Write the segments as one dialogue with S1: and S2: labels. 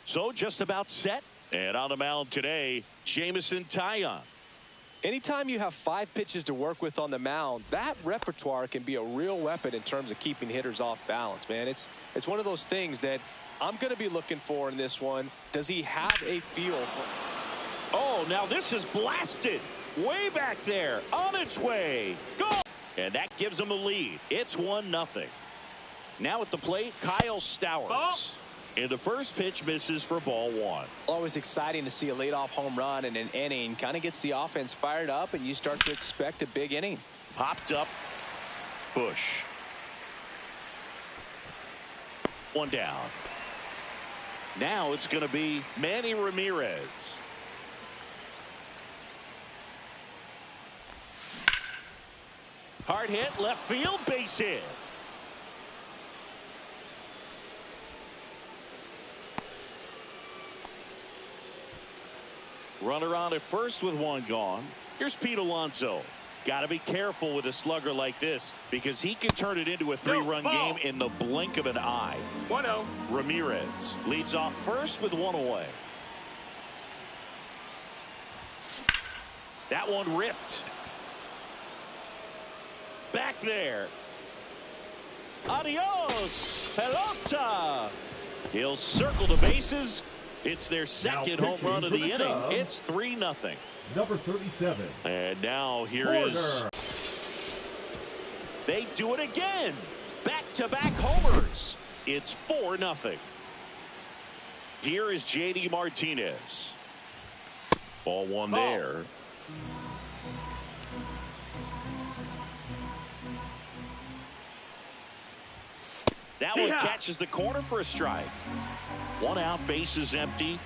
S1: So just about set. And on the mound today, Jameson Taillon.
S2: Anytime you have 5 pitches to work with on the mound, that repertoire can be a real weapon in terms of keeping hitters off balance, man. It's one of those things that I'm going to be looking for in this one. Does he have a feel for...
S1: Oh, now this is blasted. Way back there. On its way. Go! And that gives him a lead. It's 1-0. Now at the plate, Kyle Stowers.
S3: Oh.
S1: And the first pitch misses for ball 1.
S2: Always exciting to see a leadoff home run in an inning. Kind of gets the offense fired up, and you start to expect a big inning.
S1: Popped up. Bush. 1 down. Now it's going to be Manny Ramirez. Hard hit, left field, base hit. Runner on at first with 1 gone. Here's Pete Alonso. Got to be careful with a slugger like this because he can turn it into a 3-run game in the blink of an eye.
S3: 1-0.
S1: Ramirez leads off first with 1 away. That one ripped. Back there. Adios, pelota. He'll circle the bases. It's their second home run of the inning. It's 3-0.
S4: Number 37.
S1: And now here is. They do it again. Back-to-back homers. It's 4-0. Here is J.D. Martinez. Ball 1 there. That one catches the corner for a strike. 1 out, base is empty.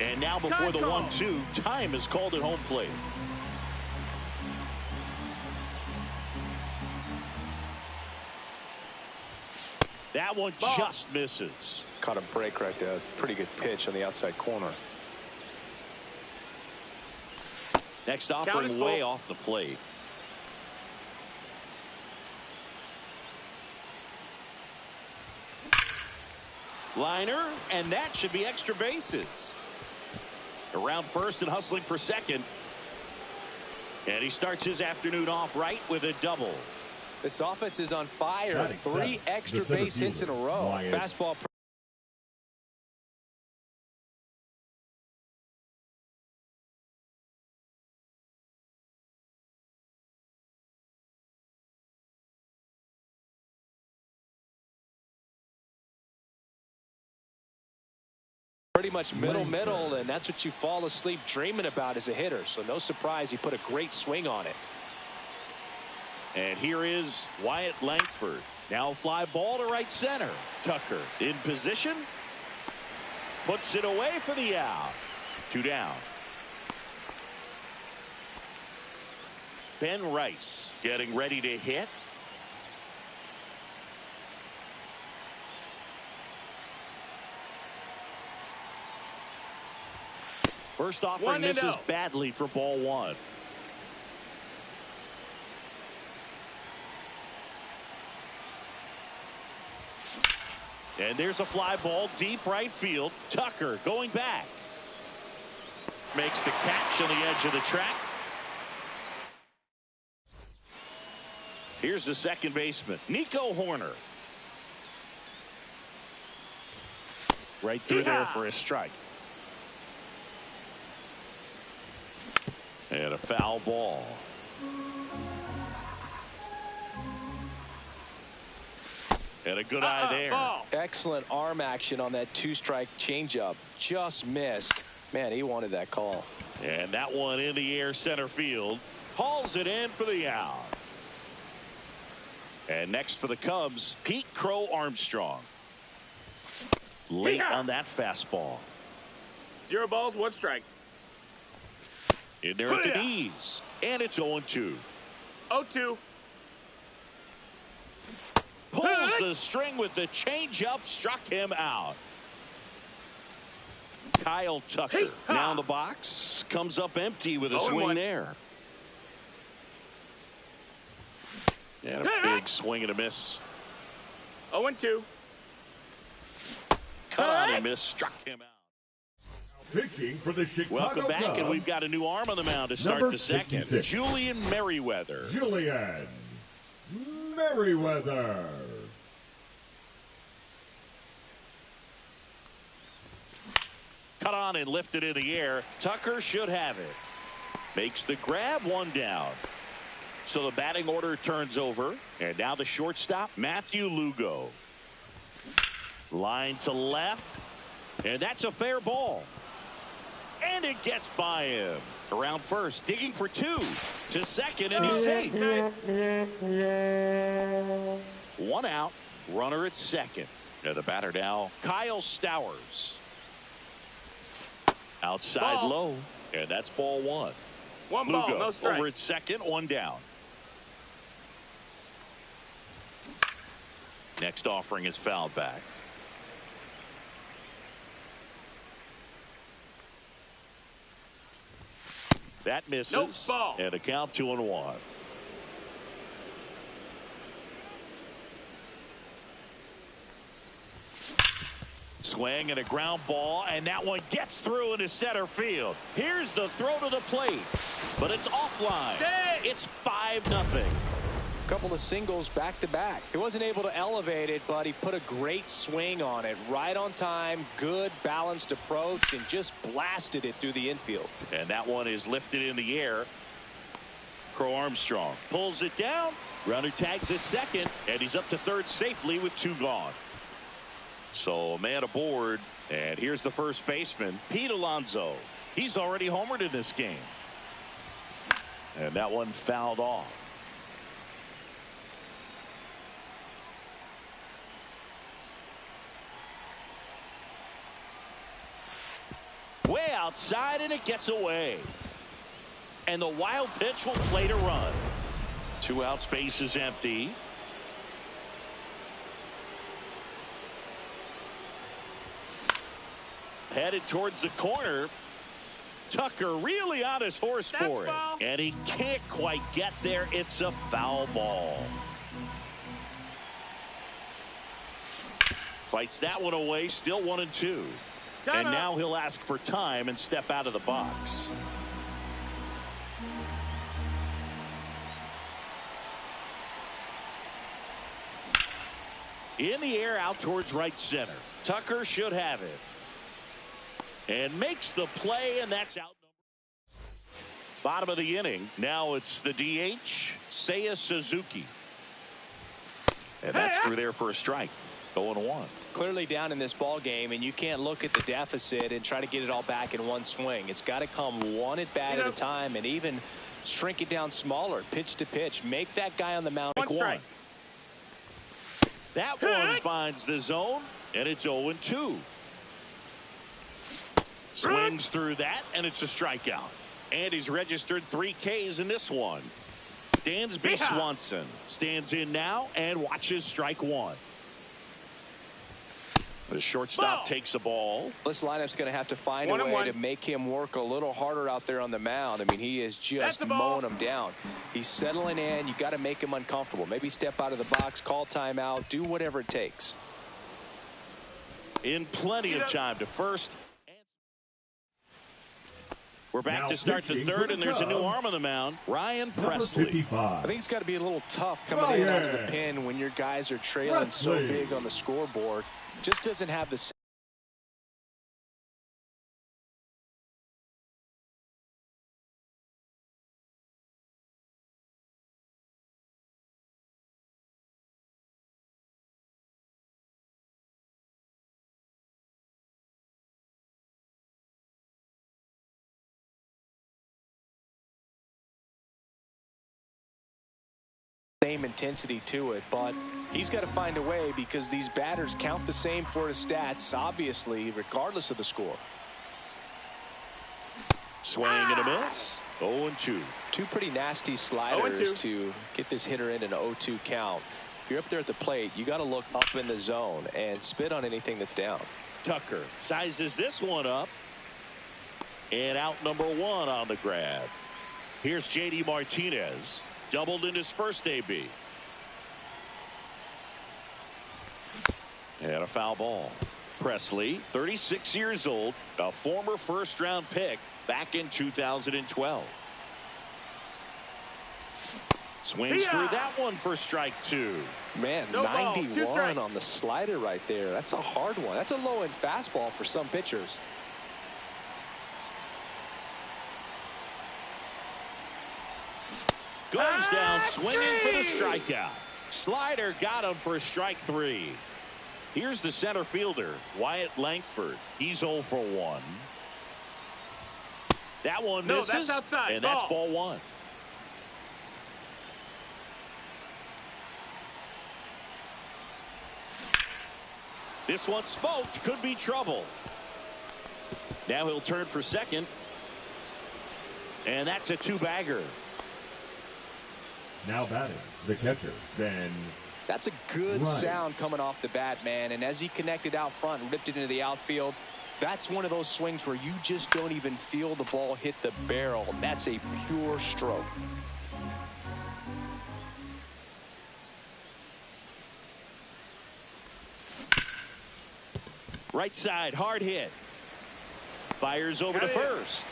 S1: And now before the 1-2, time is called at home plate. That one just misses.
S2: Caught a break right there. Pretty good pitch on the outside corner.
S1: Next offering way off the plate. Liner, and that should be extra bases. Around first and hustling for second. And he starts his afternoon off right with a double.
S2: This offense is on fire. 3 extra base hits in a row. Fastball. Pretty much middle, and that's what you fall asleep dreaming about as a hitter. So no surprise he put a great swing on it.
S1: And here is Wyatt Langford. Now fly ball to right center. Tucker in position. Puts it away for the out. 2 down. Ben Rice getting ready to hit. First offering misses badly for ball 1. And there's a fly ball deep right field. Tucker going back. Makes the catch on the edge of the track. Here's the second baseman, Nico Horner. Right through there for a strike. And a foul ball. And a good eye there.
S2: Excellent arm action on that 2-strike changeup. Just missed. Man, he wanted that call.
S1: And that one in the air center field. Hauls it in for the out. And next for the Cubs, Pete Crow Armstrong. Late on that fastball.
S3: 0 balls, 1 strike.
S1: In there at the knees. And it's 0-2.
S3: 0-2.
S1: Pulls the string with the changeup, struck him out. Kyle Tucker now in the box, comes up empty with a swing there. And a big swing and a miss.
S3: 0-2.
S1: Cut on and miss, struck him out.
S4: Pitching for the Chicago
S1: Welcome back,
S4: Cubs,
S1: and we've got a new arm on the mound to start
S4: number
S1: the second.
S4: 66.
S1: Julian Merriweather.
S4: Julian Merriweather.
S1: Cut on and lifted in the air. Tucker should have it. Makes the grab, 1 down. So the batting order turns over. And now the shortstop, Matthew Lugo. Line to left. And that's a fair ball. And it gets by him. Around first, digging for 2. To second, and he's safe. 1 out. Runner at second. And the batter now, Kyle Stowers. Outside low. And that's ball 1.
S3: 1
S1: Lugo
S3: ball, no strikes.
S1: over at second, 1 down. Next offering is fouled back. That misses.
S3: Nope, ball.
S1: And a count 2-1. Swing and a ground ball, and that one gets through into center field. Here's the throw to the plate, but it's offline. It's 5-0.
S2: Couple of singles back to back. He wasn't able to elevate it, but he put a great swing on it. Right on time, good balanced approach, and just blasted it through the infield.
S1: And that one is lifted in the air. Crow Armstrong pulls it down. Runner tags at second, and he's up to third safely with 2 gone. So a man aboard, and here's the first baseman, Pete Alonso. He's already homered in this game. And that one fouled off. Way outside, and it gets away. And the wild pitch will play to run. 2 out, space is empty. Headed towards the corner. Tucker really on his horse for it. And he can't quite get there. It's a foul ball. Fights that one away. Still 1-2. And now he'll ask for time and step out of the box. In the air out towards right center. Tucker should have it. And makes the play, and that's out. Bottom of the inning. Now it's the DH, Seiya Suzuki. And that's through there for a strike. 0-1.
S2: Clearly down in this ball game, and you can't look at the deficit and try to get it all back in one swing. It's got to come one at bat at a time, and even shrink it down smaller, pitch to pitch. Make that guy on the mound.
S3: One strike.
S1: That one finds the zone, and it's 0-2. Swings through that, and it's a strikeout. And he's registered 3 Ks in this one. Dansby Swanson stands in now and watches strike 1. The shortstop takes the ball.
S2: This lineup's going to have to find a way to make him work a little harder out there on the mound. I mean, he is just mowing him down. He's settling in. You got to make him uncomfortable. Maybe step out of the box, call timeout, do whatever it takes.
S1: In plenty of time to first. We're back to start the third, and there's a new arm on the mound, Ryan Presley.
S4: I
S2: think it's got to be a little tough coming in out of the pin when your guys are trailing so big on the scoreboard. Just doesn't have the same intensity to it, but he's got to find a way because these batters count the same for his stats, obviously, regardless of the score.
S1: Swing and a miss. 0-2.
S2: Two pretty nasty sliders to get this hitter in an 0-2 count. If you're up there at the plate, you got to look up in the zone and spit on anything that's down.
S1: Tucker sizes this one up. And out number 1 on the grab. Here's J.D. Martinez. Doubled in his first AB. And a foul ball. Presley, 36 years old, a former first-round pick back in 2012. Swings through that one for strike 2.
S2: Man,
S3: no
S2: 91 on the slider right there. That's a hard one. That's a low-end fastball for some pitchers.
S1: Goes down swinging for the strikeout. Slider got him for strike 3. Here's the center fielder, Wyatt Langford. He's 0 for 1. That one misses.
S3: No, that's outside.
S1: And that's ball 1. This one smoked. Could be trouble. Now he'll turn for second. And that's a 2-bagger.
S4: Now batting, the catcher, Ben.
S2: That's a good sound coming off the bat, man. And as he connected out front and ripped it into the outfield, that's one of those swings where you just don't even feel the ball hit the barrel. That's a pure stroke.
S1: Right side, hard hit. Fires over to first.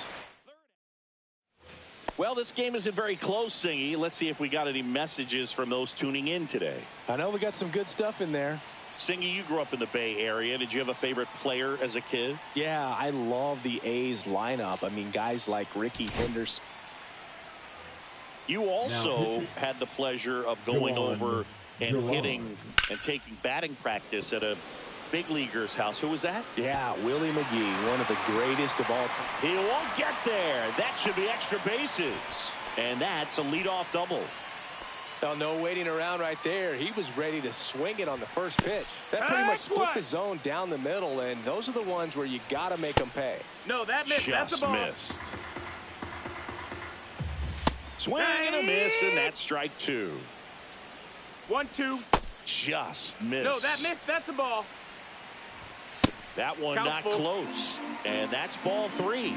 S1: Well, this game isn't very close, Singy. Let's see if we got any messages from those tuning in today.
S2: I know we got some good stuff in there.
S1: Singy, you grew up in the Bay Area. Did you have a favorite player as a kid?
S2: Yeah, I love the A's lineup. I mean, guys like Ricky Henderson.
S1: You also had the pleasure of going over and hitting and taking batting practice at a big leaguer's house. Who was that?
S2: Yeah, Willie McGee, one of the greatest of all time.
S1: He won't get there. That should be extra bases. And that's a leadoff double.
S2: Oh, no waiting around right there. He was ready to swing it on the first pitch. That pretty much split the zone down the middle, and those are the ones where you got to make them pay.
S3: No, that missed. That's a ball.
S1: Missed. Swing and a miss, and that's strike 2.
S3: 1-2.
S1: Just missed.
S3: No, that missed. That's a ball.
S1: That one not close. And that's ball 3.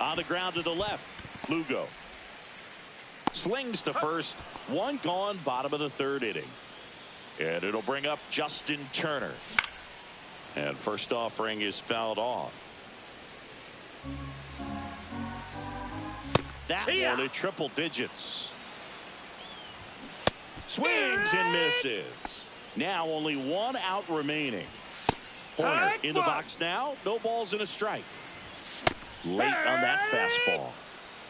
S1: On the ground to the left. Lugo. Slings to first. 1 gone, bottom of the 3rd inning. And it'll bring up Justin Turner. And first offering is fouled off. That one in triple digits. Swings and misses. Now only 1 out remaining. Horner in the box now. No balls and a strike. Late on that fastball.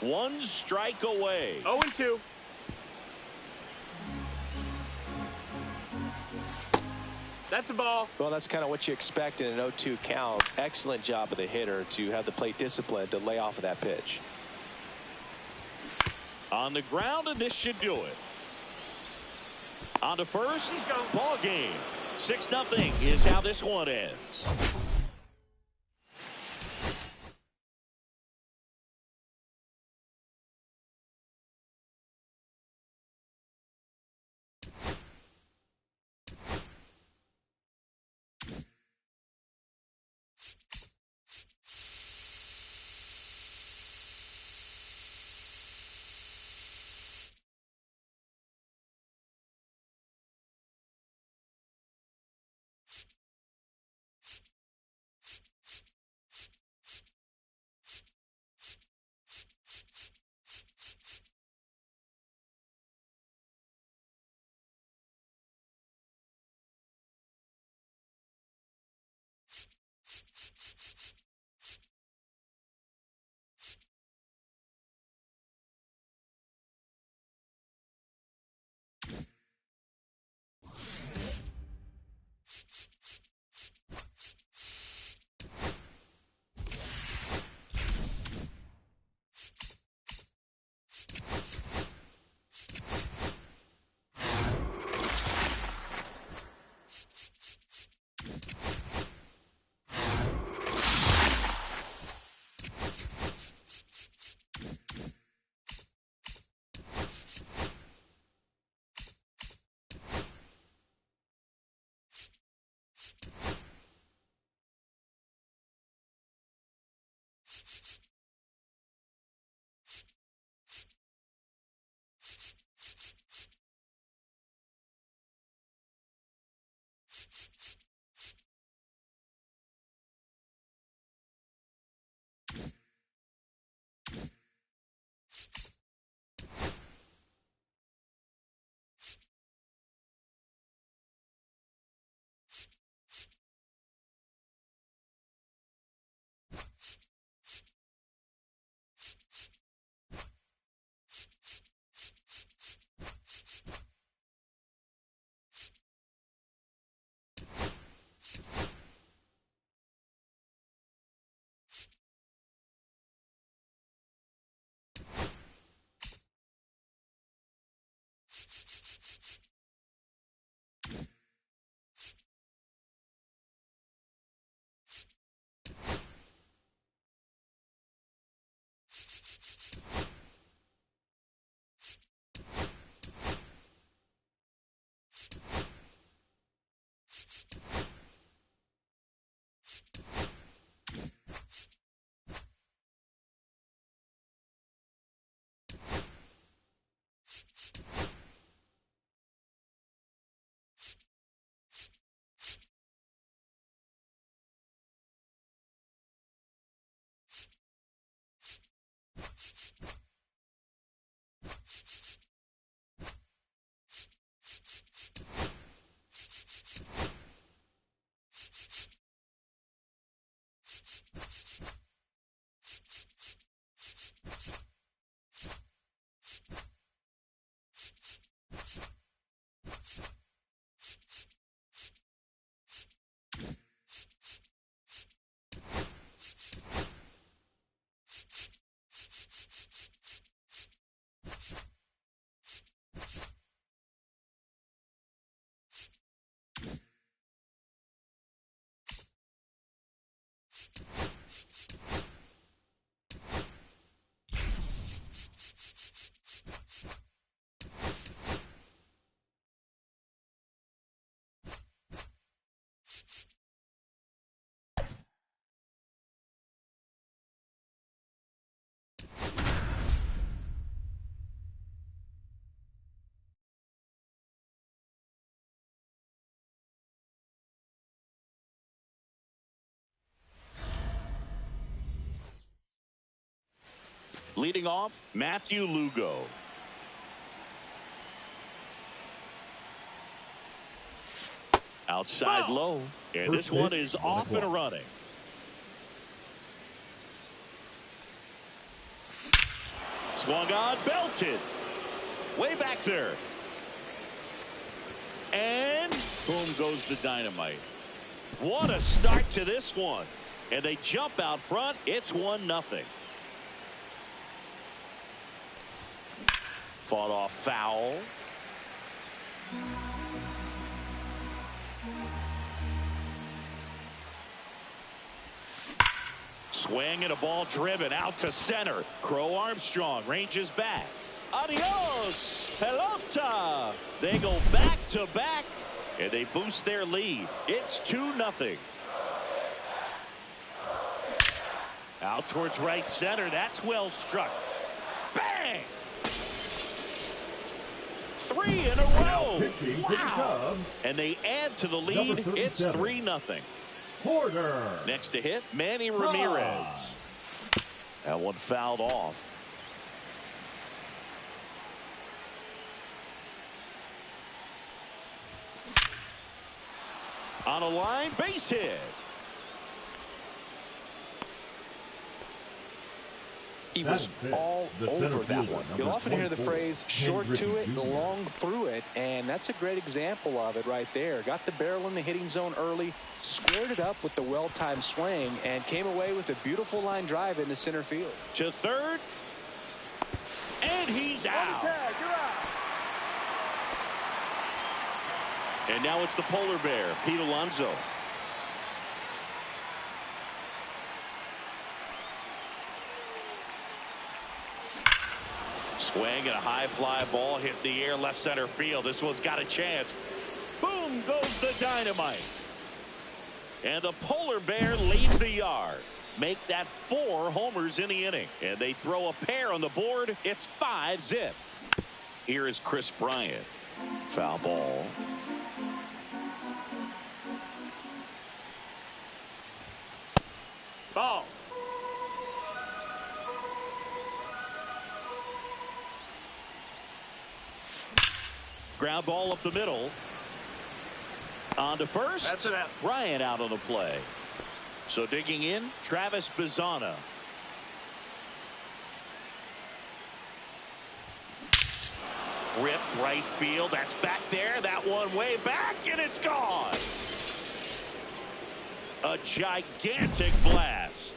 S1: 1 strike away.
S3: 0-2. That's a ball.
S2: Well, that's kind of what you expect in an 0-2 count. Excellent job of the hitter to have the plate discipline to lay off of that pitch.
S1: On the ground, and this should do it. On to first. Ball game. 6-0 is how this one ends. Leading off, Matthew Lugo. Outside low. And this one is off and running. Swung on, belted. Way back there. And boom goes the dynamite. What a start to this one. And they jump out front. It's 1-0. Fought off foul. Swing and a ball driven out to center. Crow Armstrong ranges back. Adios, pelota. They go back to back and they boost their lead. It's 2-0. Out towards right center. That's well struck. Bang! 3 in a row. Wow. And they add to the lead. It's 3-0.
S4: Porter.
S1: Next to hit, Manny Ramirez. That one fouled off. On a line, base hit.
S2: He was all over that one. You'll often hear the phrase short to it, long through it, and that's a great example of it right there. Got the barrel in the hitting zone early, squared it up with the well-timed swing, and came away with a beautiful line drive into center field.
S1: To third, and he's out. And now it's the polar bear, Pete Alonso. Swing and a high fly ball hit the air left center field. This one's got a chance. Boom goes the dynamite. And the polar bear leads the yard. Make that 4 homers in the inning. And they throw a pair on the board. It's 5-zip. Here is Chris Bryant. Foul ball.
S3: Ball.
S1: Ground ball up the middle. On to first.
S3: That's it out.
S1: Bryant out on the play. So digging in, Travis Bazzana. Ripped right field. That's back there. That one way back, and it's gone. A gigantic blast.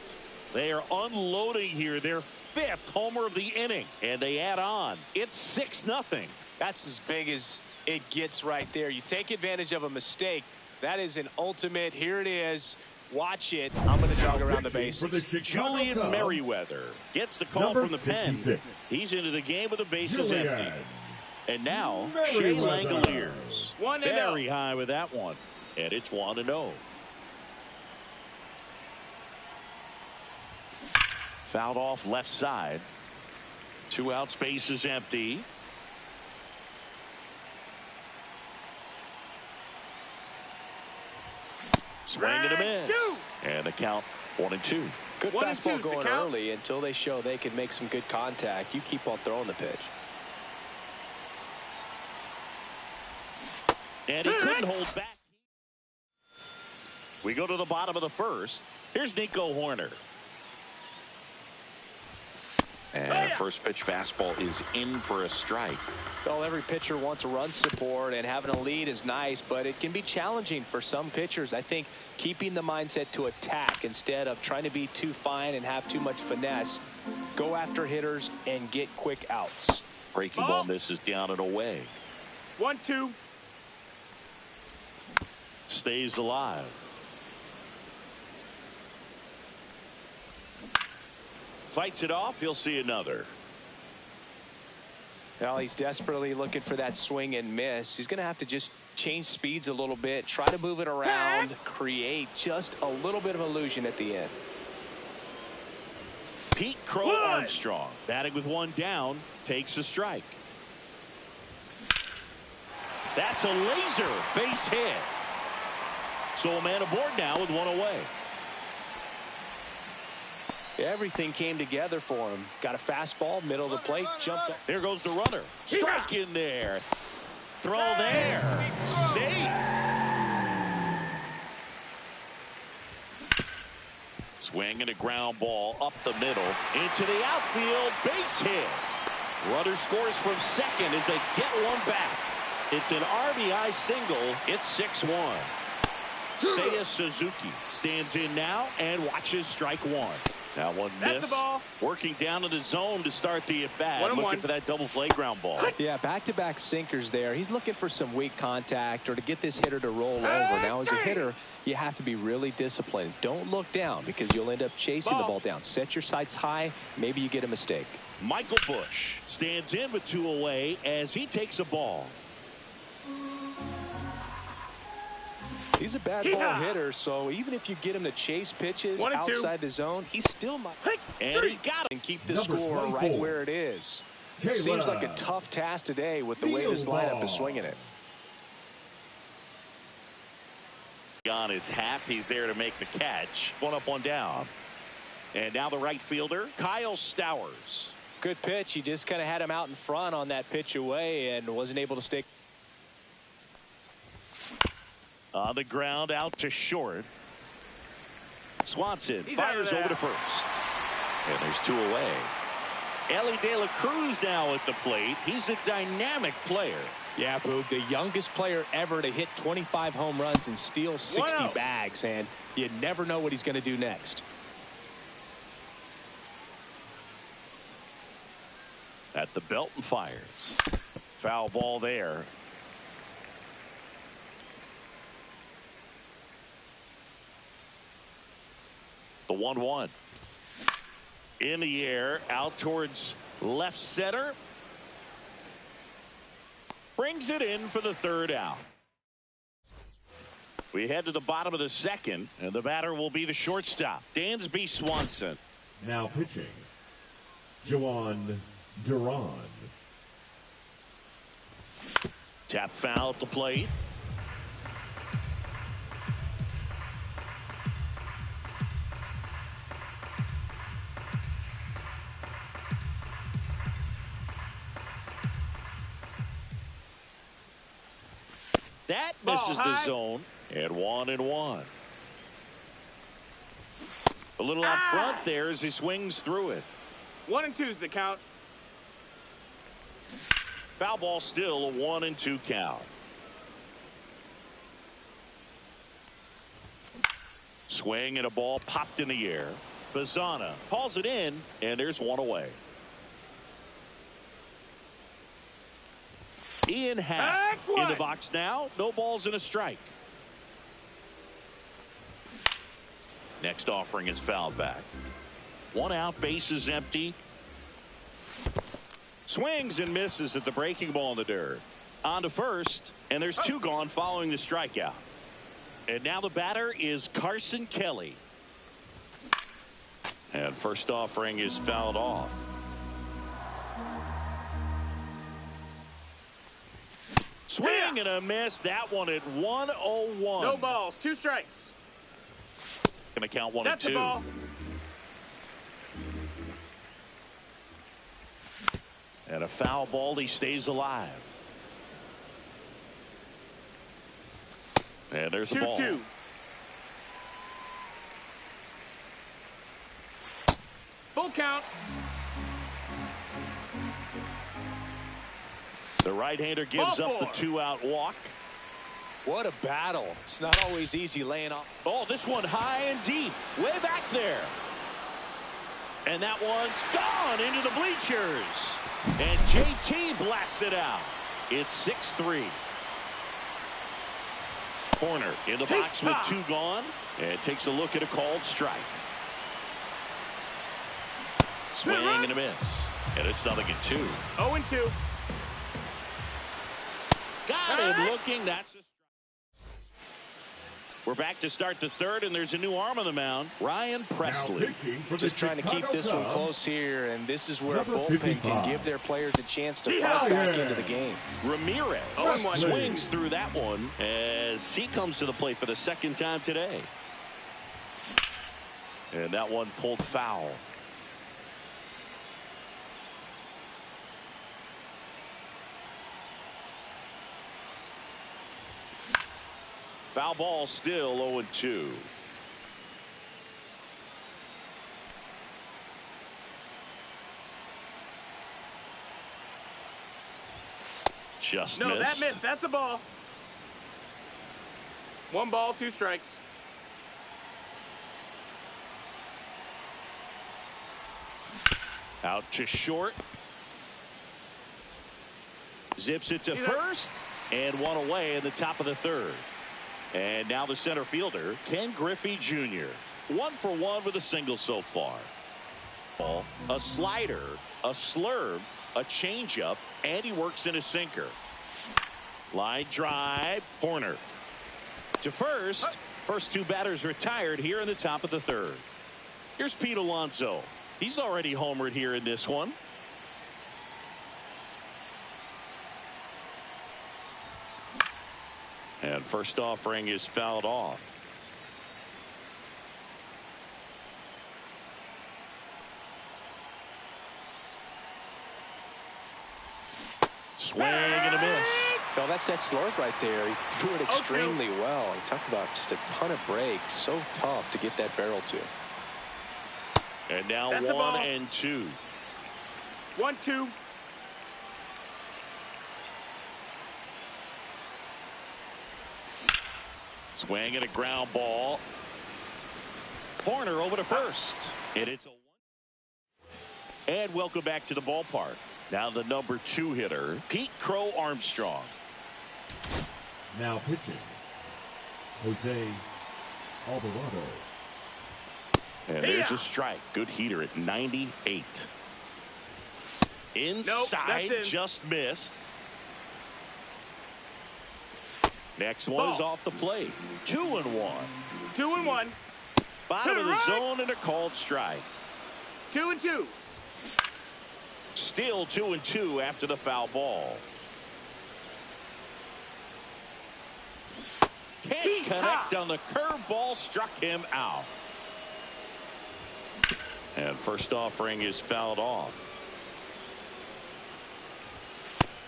S1: They are unloading here. Their 5th homer of the inning, and they add on. It's 6-0.
S2: That's as big as it gets right there. You take advantage of a mistake. That is an ultimate. Here it is. Watch it. I'm going to jog around the bases.
S1: Julian Merriweather gets the call from the pen.
S4: 66.
S1: He's into the game with the bases
S4: Julian
S1: empty. And now, Shea
S4: Merriweather.
S1: Langoliers.
S3: 1-0.
S1: Very high with that one. And it's 1-0. Fouled off left side. 2 out, space is empty. Swing and a miss.
S3: 2.
S1: And the count 1-2.
S2: Good
S3: 1-2
S2: fastball
S3: is the
S2: going
S3: count.
S2: early until they show they can make some good contact. You keep on throwing the pitch.
S1: And he couldn't hold back. We go to the bottom of the first. Here's Nico Horner. And the first pitch fastball is in for a strike.
S2: Well, every pitcher wants a run support, and having a lead is nice, but it can be challenging for some pitchers. I think keeping the mindset to attack instead of trying to be too fine and have too much finesse, go after hitters and get quick outs.
S1: Breaking ball misses down and away.
S3: 1-2.
S1: Stays alive. Fights it off. He'll see another.
S2: Well, he's desperately looking for that swing and miss. He's going to have to just change speeds a little bit, try to move it around, create just a little bit of illusion at the end.
S1: Pete Crow Armstrong, batting with 1 down, takes a strike. That's a laser base hit. So a man aboard now with 1 away.
S2: Everything came together for him. Got a fastball, middle of the plate, jumped up.
S1: There goes the runner. Strike in there. Throw there. Safe. Swing and a ground ball up the middle into the outfield. Base hit. Runner scores from second as they get one back. It's an RBI single. It's 6-1. Seiya Suzuki stands in now and watches strike 1. Now one
S3: That's
S1: miss.
S3: the ball.
S1: Working down in the zone to start the at-bat.
S3: 1-1.
S1: Looking for that double play ground ball.
S2: Yeah, back-to-back sinkers there. He's looking for some weak contact or to get this hitter to roll over. Now, as a hitter, you have to be really disciplined. Don't look down because you'll end up chasing the ball down. Set your sights high. Maybe you get a mistake.
S1: Michael Busch stands in with 2 away as he takes a ball.
S2: He's a bad ball hitter, so even if you get him to chase pitches
S3: 1-2.
S2: outside the zone, he still might.
S1: And he got him.
S2: And keep the
S4: Number
S2: score
S4: 24.
S2: right where it is. Seems like a tough task today with the way this lineup is swinging it.
S1: On his hat, he's there to make the catch. 1 up, 1 down. And now the right fielder, Kyle Stowers.
S2: Good pitch. He just kind of had him out in front on that pitch away and wasn't able to stay.
S1: On the ground, out to short. Swanson
S3: He's out of
S1: fires
S3: there.
S1: over to first. And there's 2 away. Ellie De La Cruz now at the plate. He's a dynamic player.
S2: Yeah, Boog, the youngest player ever to hit 25 home runs and steal 60
S3: Wow.
S2: bags, and you never know what he's going to do next.
S1: At the belt and fires. Foul ball there. The 1-1. In the air, out towards left center. Brings it in for the 3rd out. We head to the bottom of the 2nd, and the batter will be the shortstop, Dansby Swanson.
S4: Now pitching, Juan Duran.
S1: Tap foul at the plate. That
S3: Ball
S1: misses the
S3: high.
S1: zone. And 1-1. A little out front there as he swings through it.
S3: 1-2's the count.
S1: Foul ball, still a 1-2 count. Swing and a ball popped in the air. Bazana hauls it in, and there's one away. Ian Happ in the box now. No balls and a strike. Next offering is fouled back. 1 out, bases empty. Swings and misses at the breaking ball in the dirt. On to first, and there's 2 gone following the strikeout. And now the batter is Carson Kelly. And first offering is fouled off. Swing and a miss. That one at 1-0-1.
S3: No balls, 2 strikes.
S1: Gonna count 1-2.
S3: That's a ball.
S1: And a foul ball. He stays alive. And there's the ball.
S3: 2-2. Full count.
S1: The right-hander gives
S3: Ball
S1: up the 2-out walk.
S2: What a battle. It's not always easy laying off.
S1: Oh, this one high and deep. Way back there. And that one's gone into the bleachers. And JT blasts it out. It's 6-3. Corner in the box with 2 gone. And takes a look at a called strike. Swing and a miss. And it's nothing at 2.
S3: 0-2.
S1: Got him looking. That's a strike. We're back to start the 3rd, and there's a new arm on the mound. Ryan Presley.
S2: Just trying to keep this one close here, and this is where a bullpen can give their players a chance to fight back into the game.
S1: Ramirez swings through that one as he comes to the plate for the 2nd time today. And that one pulled foul. Foul ball, still 0-2. Just
S3: No,
S1: missed.
S3: that missed. That's a ball. 1 ball, 2 strikes.
S1: Out to short. Zips it to first. And 1 away in the top of the 3rd. And now the center fielder, Ken Griffey Jr. 1 for 1 with a single so far. A slider, a slurve, a changeup, and he works in a sinker. Line drive, corner. To first. First 2 batters retired here in the top of the 3rd. Here's Pete Alonso. He's already homered here in this one. And first offering is fouled off. Swing and a miss.
S2: No, that's that slurve right there. He threw it extremely well. He talked about just a ton of breaks. So tough to get that barrel to.
S1: And now
S3: That's
S1: 1-2.
S3: 1-2.
S1: Swing and a ground ball. Corner over to first. And it's a 1. And welcome back to the ballpark. Now the number 2 hitter, Pete Crow Armstrong.
S4: Now pitching, Jose Alvarado.
S1: And there's a strike. Good heater at 98. Inside,
S3: that's in.
S1: just missed. Next one is off the plate. 2-1.
S3: 2-1.
S1: Bottom of the zone and a called strike.
S3: 2-2.
S1: Still 2-2 after the foul ball. Can't connect on the curveball, struck him out. And first offering is fouled off.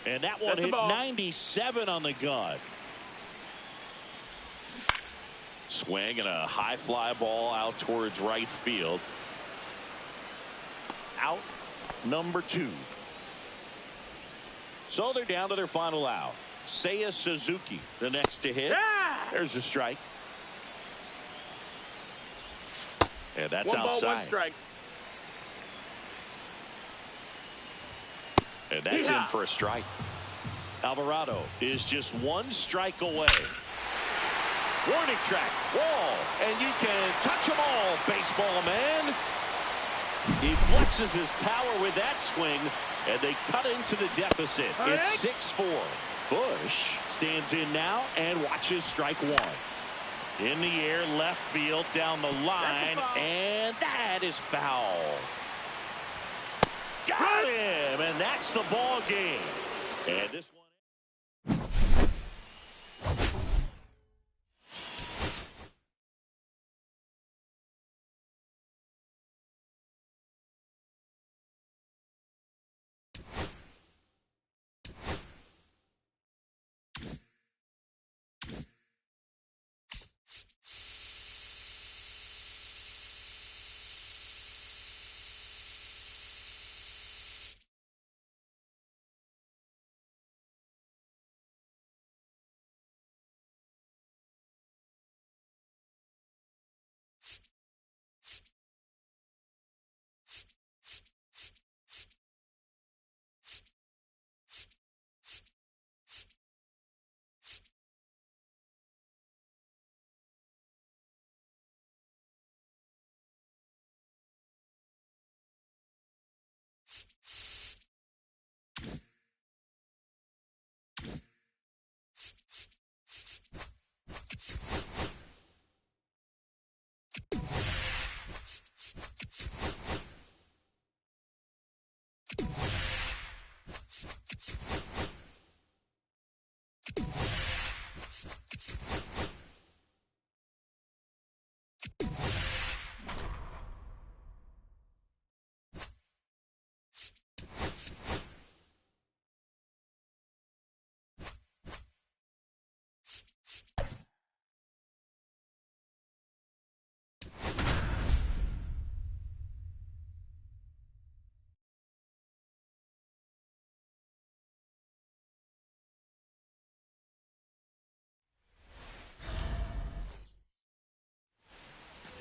S1: And that one hit 97 on the gun. Swing and a high fly ball out towards right field. Out number 2. So they're down to their final out. Seiya Suzuki, the next to hit.
S3: Yeah!
S1: There's a strike. And that's
S3: One
S1: outside.
S3: ball, one strike.
S1: And that's in for a strike. Alvarado is just 1 strike away. Warning track, wall, and you can touch them all, baseball man. He flexes his power with that swing, and they cut into the deficit. It's 6-4. Bush stands in now and watches strike 1. In the air, left field, down the line, and that is foul. Got him, and that's the ball game. And this one.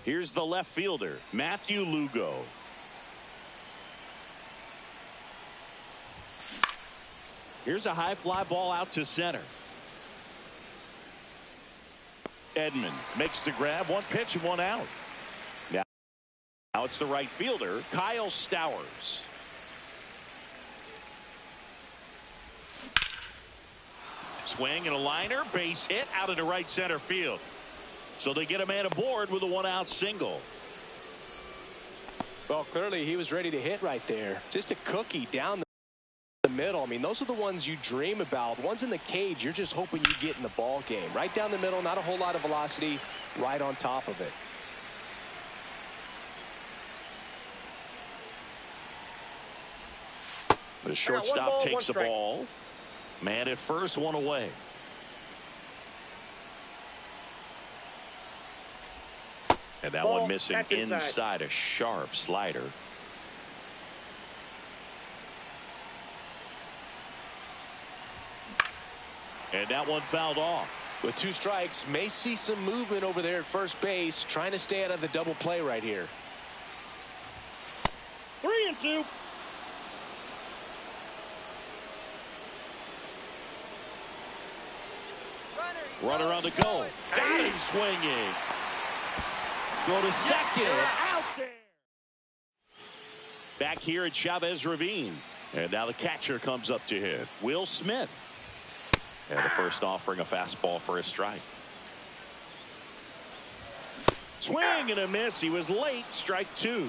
S1: Here's the left fielder, Matthew Lugo. Here's a high fly ball out to center. Edman makes the grab, 1 pitch and 1 out. Now it's the right fielder, Kyle Stowers. Swing and a liner, base hit out into right center field. So they get a man aboard with a 1-out single.
S2: Well, clearly he was ready to hit right there. Just a cookie down the middle. I mean, those are the ones you dream about. Ones in the cage, you're just hoping you get in the ball game. Right down the middle, not a whole lot of velocity, right on top of it.
S1: The shortstop takes the ball. Man at first, 1 away. And that one missing inside a sharp slider. And that one fouled off.
S2: With 2 strikes, may see some movement over there at first base, trying to stay out of the double play right here.
S3: 3-2.
S1: Runner on the go. Got him swinging. Go to second. Out there. Back here at Chavez Ravine. And now the catcher comes up to hit. Will Smith. And the first offering a fastball for a strike. Swing and a miss. He was late. Strike 2.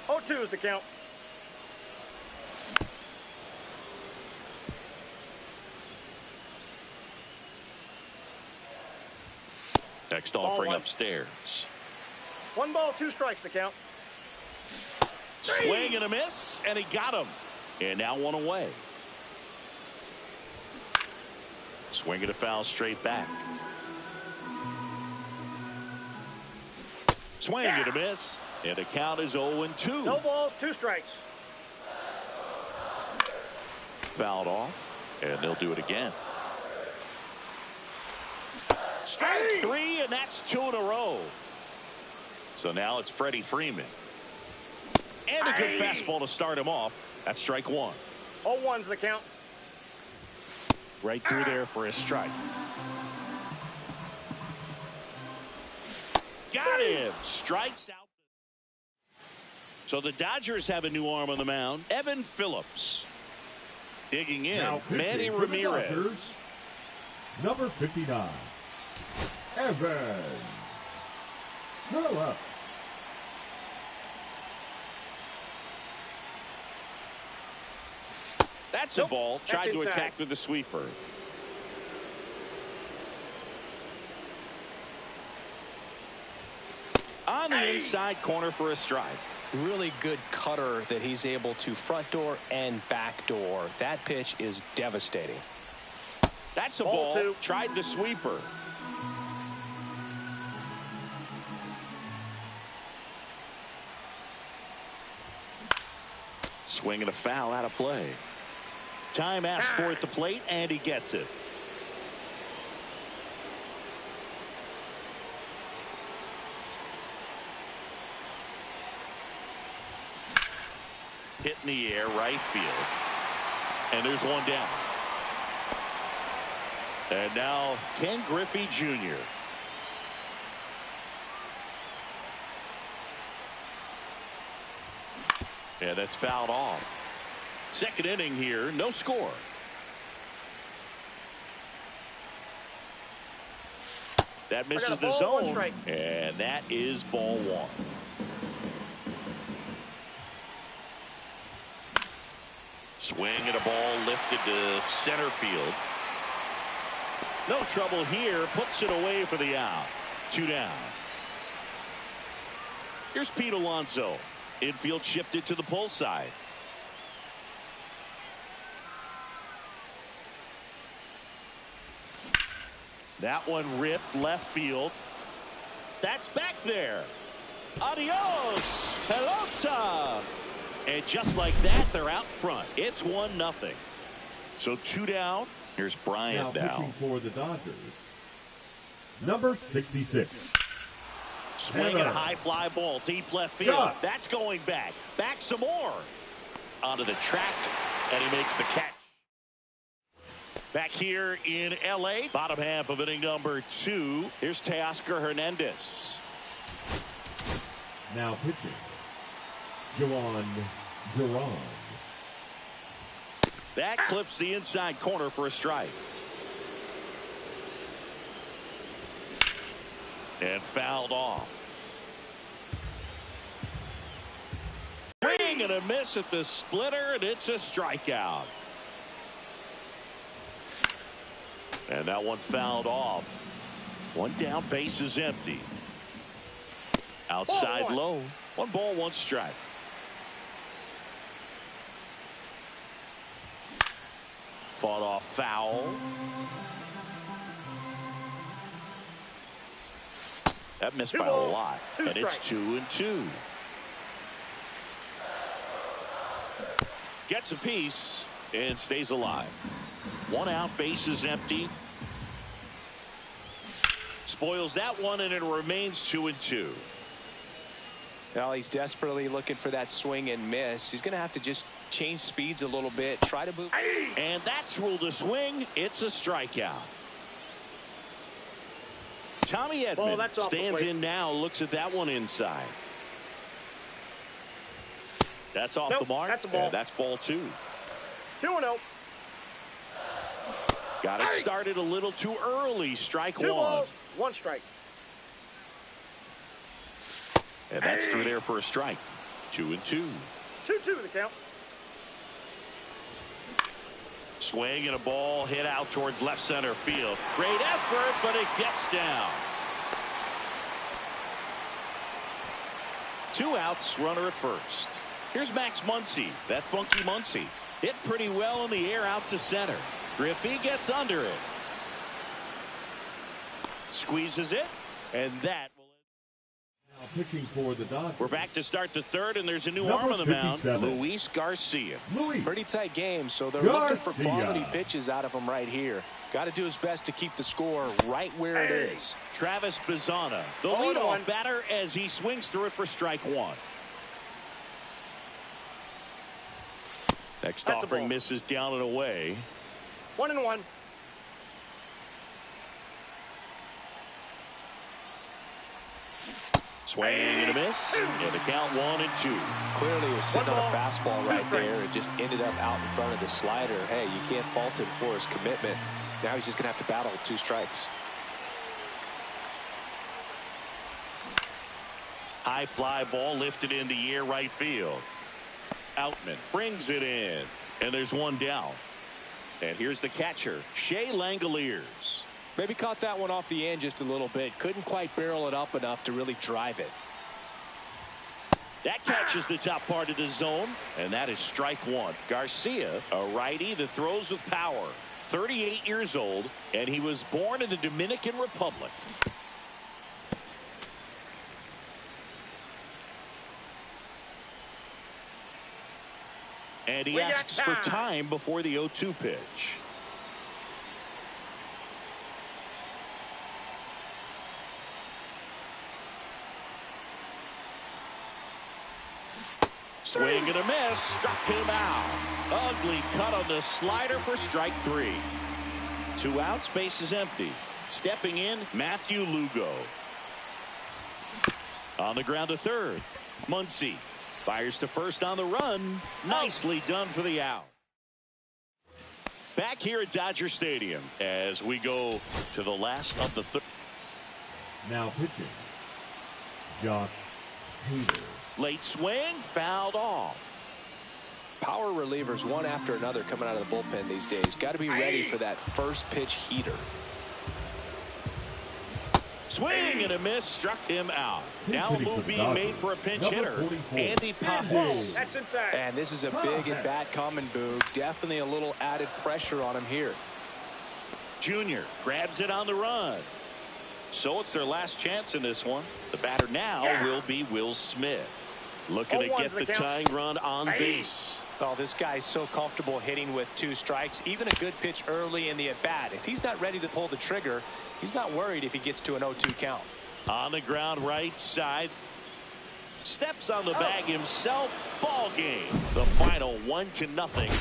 S3: 0-2 is the count.
S1: Next offering upstairs.
S3: 1 ball, 2 strikes the count.
S1: Swing and a miss, and he got him. And now 1 away. Swing and a foul straight back. Swing and a miss. And the count is 0-2.
S3: No balls, 2 strikes.
S1: Fouled off. And they'll do it again. Strike 3, and that's 2 in a row. So now it's Freddie Freeman. And a good fastball to start him off. That's strike 1.
S3: 0-1's the count.
S1: Right through there for a strike. Got him. Strikes out. So the Dodgers have a new arm on the mound. Evan Phillips. Digging in.
S4: Now
S1: Manny
S4: pitching for the
S1: Ramirez.
S4: Dodgers, number 59, Evan Phillips.
S1: That's a ball. Tried to
S3: inside.
S1: attack with the sweeper. On the inside corner for a strike.
S2: Really good cutter that he's able to front door and back door. That pitch is devastating.
S1: That's a
S3: Ball
S1: ball.
S3: 2.
S1: Tried the sweeper. Swing and a foul out of play. Time asked for at the plate, and he gets it. Hit in the air, right field. And there's one down. And now Ken Griffey Jr. And that's fouled off. Second inning here, no score. That misses the zone. And that is ball 1. Swing and a ball lifted to center field. No trouble here. Puts it away for the out. 2 down. Here's Pete Alonso. Infield shifted to the pull side. That one ripped left field. That's back there. Adios, pelota. And just like that, they're out front. It's 1-0. So 2 down. Here's Bryant
S4: Now
S1: now.
S4: pitching for the Dodgers, number 66.
S1: Swing and a high fly ball deep left field.
S4: Got.
S1: That's going back. Back some more. Onto the track, and he makes the catch. Back here in L.A., bottom half of inning number 2. Here's Teoscar Hernandez.
S4: Now pitching, Juan Duran.
S1: That clips the inside corner for a strike. And fouled off. Swing and a miss at the splitter, and it's a strikeout. And that one fouled off. 1 down, base is empty. Outside low. 1 ball, 1 strike. Fought off foul. That missed by a lot. And it's 2-2. Gets a piece and stays alive. 1 out, base is empty. Spoils that one, and it remains 2-2.
S2: Now he's desperately looking for that swing and miss. He's going to have to just change speeds a little bit, try to move.
S1: And that's ruled a swing. It's a strikeout. Tommy Edman stands in now, looks at that one inside. That's off the mark.
S3: That's a ball.
S1: That's ball 2.
S3: 2-0.
S1: Got it started a little too early. Strike
S3: 2
S1: 1.
S3: balls, 1 strike.
S1: And that's through there for a strike. 2-2.
S3: 2-2 the count.
S1: Swing and a ball hit out towards left center field. Great effort, but it gets down. 2 outs, runner at first. Here's Max Muncy, that funky Muncy. Hit pretty well in the air out to center. Griffey gets under it. Squeezes it, and that will.
S4: Now pitching for the Dodgers.
S1: We're back to start the third, and there's a new
S4: Number
S1: arm on the mound,
S4: 57.
S1: Luis Garcia.
S2: Pretty tight game, so they're looking for quality pitches out of him right here. Got to do his best to keep the score right where it is.
S1: Travis Bazzana, the
S3: 0-1.
S1: leadoff batter, as he swings through it for strike one. Next
S3: That's a
S1: offering
S3: ball.
S1: misses down and away.
S3: 1-1.
S1: Swing and a miss, and the count 1-2.
S2: Clearly he was sitting on a
S3: 1 ball,
S2: fastball
S3: 2
S2: right
S3: strikes.
S2: there. It just ended up out in front of the slider. Hey, you can't fault him for his commitment. Now he's just going to have to battle 2 strikes.
S1: High fly ball lifted in the air right field. Outman brings it in, and there's one down. And here's the catcher, Shea Langoliers.
S2: Maybe caught that one off the end just a little bit. Couldn't quite barrel it up enough to really drive it.
S1: That catches the top part of the zone, and that is strike one. Garcia, a righty that throws with power. 38 years old, and he was born in the Dominican Republic. And he asks for time before the 0-2 pitch. Swing and a miss, struck him out. Ugly cut on the slider for strike 3. 2 outs, base is empty. Stepping in, Matthew Lugo. On the ground to third. Muncy fires to first on the run. Nicely done for the out. Back here at Dodger Stadium as we go to the last of the third.
S4: Now pitching, Josh Hader.
S1: Late swing, fouled off.
S2: Power relievers one after another coming out of the bullpen these days. Got to be ready for that first pitch heater.
S1: Swing and a miss, struck him out. Now a move being made for a pinch hitter, Andy Paz.
S3: That's inside.
S2: And this is a big at bat coming, Boog. Definitely a little added pressure on him here.
S1: Junior grabs it on the run. So it's their last chance in this one. The batter now will be Will Smith. Looking to get the tying run on base.
S2: Oh, this guy's so comfortable hitting with 2 strikes. Even a good pitch early in the at-bat. If he's not ready to pull the trigger, he's not worried if he gets to an 0-2 count.
S1: On the ground right side. Steps on the bag himself. Ball game. The final 1-0.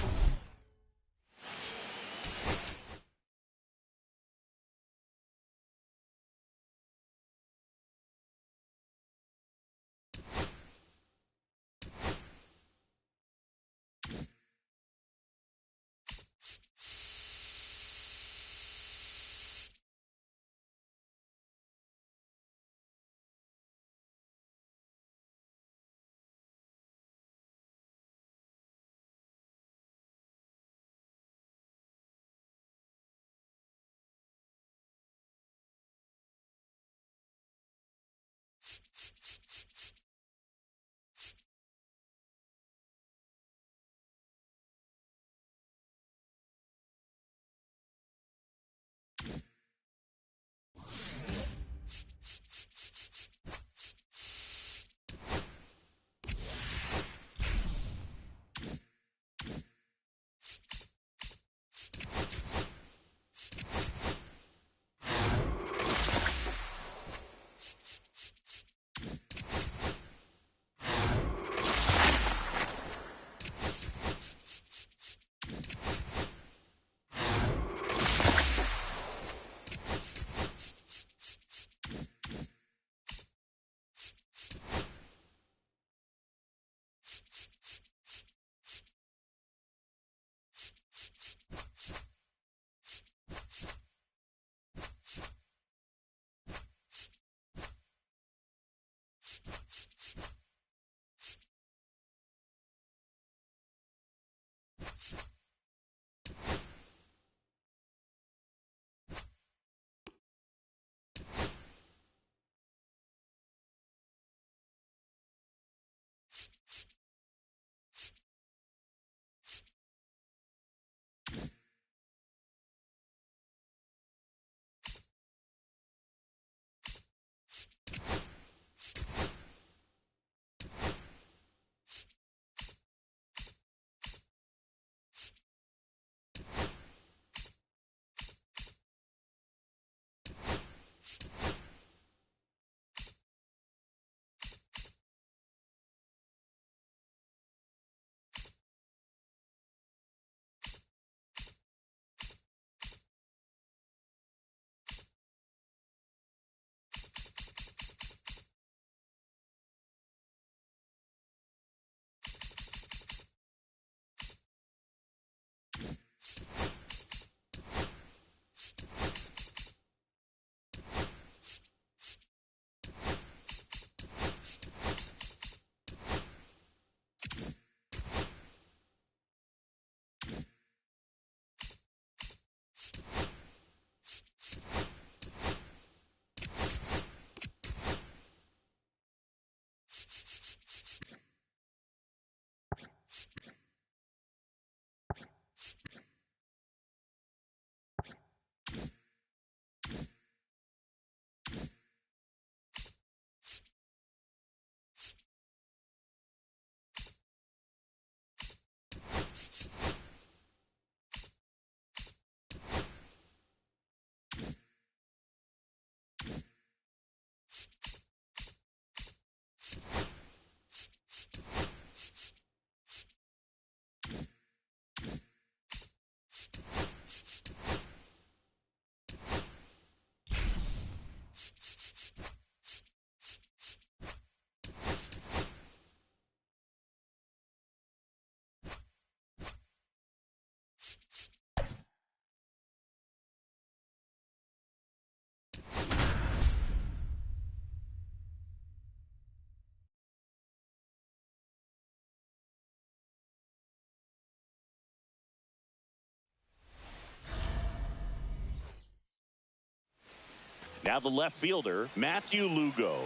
S1: Now the left fielder, Matthew Lugo.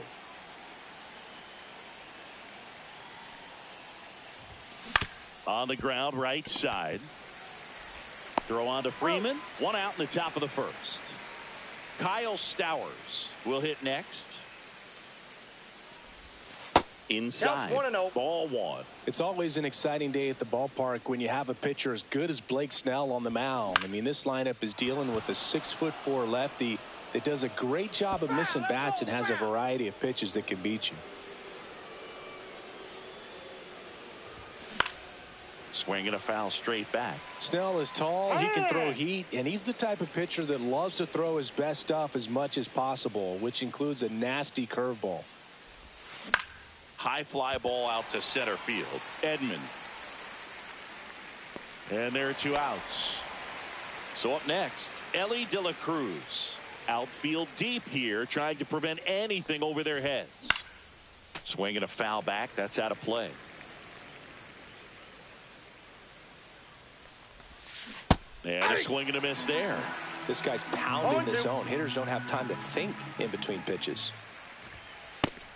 S1: On the ground, right side. Throw on to Freeman. One out in the top of the first. Kyle Stowers will hit next. Inside.
S3: 1-0.
S1: Ball one.
S2: It's always an exciting day at the ballpark when you have a pitcher as good as Blake Snell on the mound. I mean, this lineup is dealing with a 6'4" lefty that does a great job of missing bats and has a variety of pitches that can beat you.
S1: Swinging a foul straight back.
S2: Snell is tall, he can throw heat, and he's the type of pitcher that loves to throw his best stuff as much as possible, which includes a nasty curveball.
S1: High fly ball out to center field. Edman. And there are 2 outs. So up next, Ellie De La Cruz. Outfield deep here, trying to prevent anything over their heads. Swinging a foul back, that's out of play. And a swing and a miss there.
S2: This guy's pounding the zone. Hitters don't have time to think in between pitches.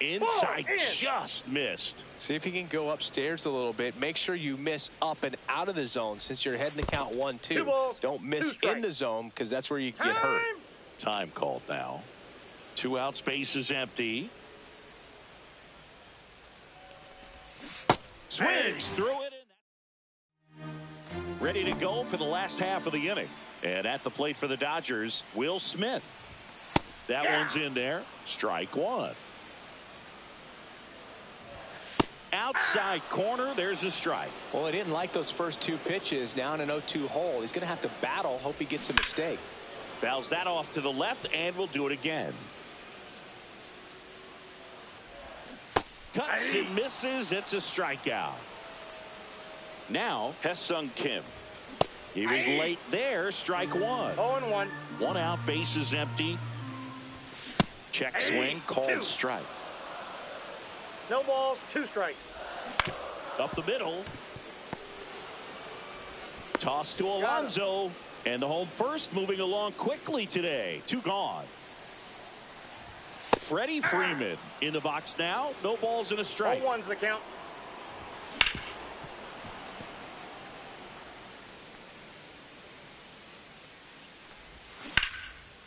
S1: Inside, just missed.
S2: See if you can go upstairs a little bit. Make sure you miss up and out of the zone since you're heading to count 1-2. Don't miss in the zone because that's where you get hurt.
S1: Time called now. 2 outs, base is empty. Swings through it. Ready to go for the last half of the inning. And at the plate for the Dodgers, Will Smith. That one's in there. Strike one. Outside corner, there's a strike.
S2: Well, he didn't like those first 2 pitches. Now in an 0-2 hole. He's going to have to battle. Hope he gets a mistake.
S1: Fouls that off to the left, and we'll do it again. Cuts and misses. It's a strikeout. Now, Hae-Sung Kim. He was late there. Strike one.
S3: 0-1.
S1: 1 out, base is empty. Check swing, called strike.
S3: No balls, 2 strikes.
S1: Up the middle. Toss to Alonso. And the home first moving along quickly today. 2 gone. Freddie Freeman in the box now. No balls and a strike.
S3: 0-1's the count.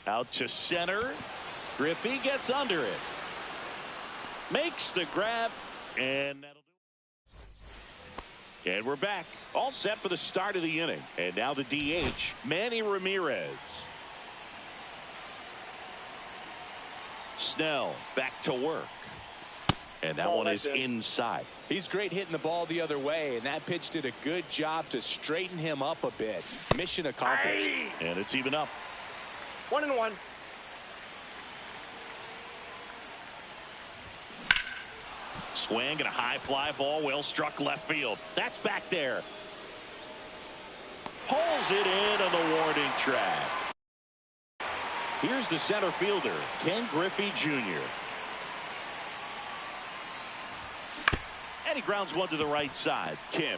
S1: Out to center. Griffey gets under it. Makes the grab. And that'll do it. And we're back. All set for the start of the inning. And now the DH, Manny Ramirez. Snell back to work. And that one is inside.
S2: He's great hitting the ball the other way, and that pitch did a good job to straighten him up a bit. Mission accomplished.
S1: And it's even up.
S3: 1-1.
S1: Swing and a high fly ball, well struck left field. That's back there. Pulls it in on the warning track. Here's the center fielder, Ken Griffey Jr. And he grounds one to the right side. Kim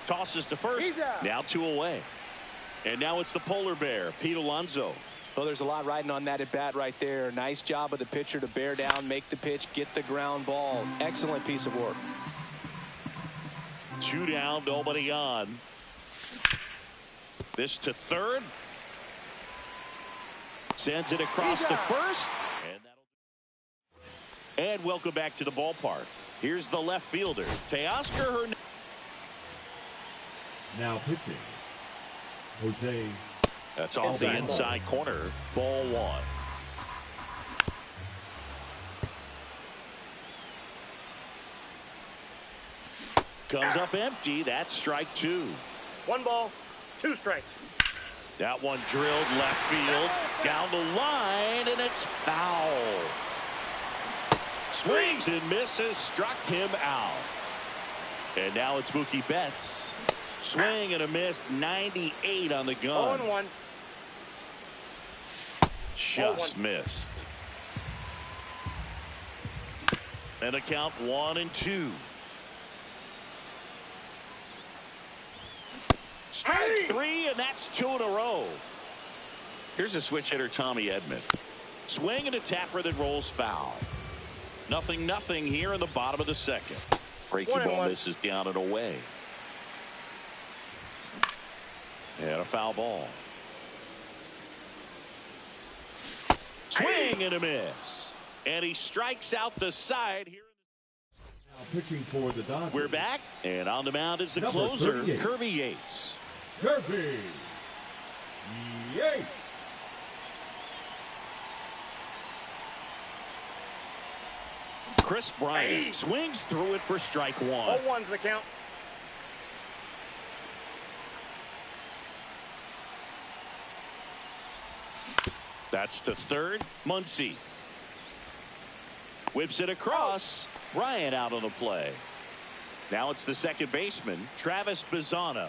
S1: tosses to first. Now 2 away. And now it's the polar bear, Pete Alonso.
S2: Well, there's a lot riding on that at bat right there. Nice job of the pitcher to bear down, make the pitch, get the ground ball. Excellent piece of work.
S1: 2 down, nobody on. This to third. Sends it across to first. And welcome back to the ballpark. Here's the left fielder, Teoscar Hernandez.
S4: Now pitching, Jose.
S1: That's off the inside corner. Ball one. Comes up empty. That's strike 2.
S3: 1 ball, 2 strikes.
S1: That one drilled left field. Down the line, and it's foul. Swings and misses. Struck him out. And now it's Mookie Betts. Swing and a miss. 98 on the gun.
S3: 0-1.
S1: Just missed. And a count 1-2. Strike 3, and that's 2 in a row. Here's a switch hitter, Tommy Edman. Swing and a tapper that rolls foul. 0-0 here in the bottom of the second. Breaking ball misses down and away. And a foul ball. Swing and a miss. And he strikes out the side here.
S4: Now pitching for the Dodgers.
S1: We're back, and on the mound is the
S4: Number
S1: closer,
S4: 38.
S1: Kirby Yates.
S4: Kirby Yates.
S1: Chris Bryant swings through it for strike one.
S3: 0-1's the count.
S1: That's to third. Muncy whips it across. Bryant out on the play. Now it's the second baseman, Travis Bazzana.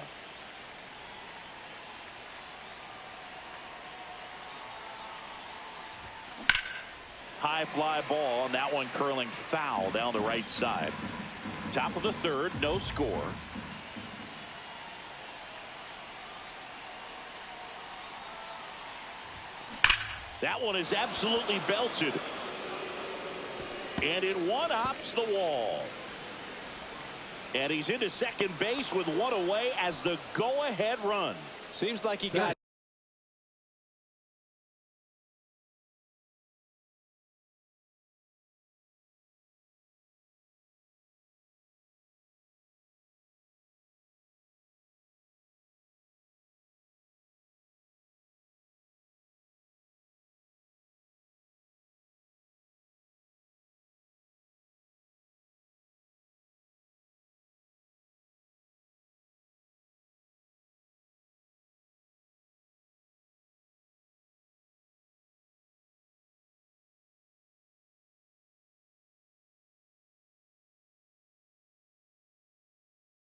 S1: High fly ball, and that one curling foul down the right side. Top of the third, no score. That one is absolutely belted. And it one-hops the wall. And he's into second base with one away as the go-ahead run.
S2: Seems like he got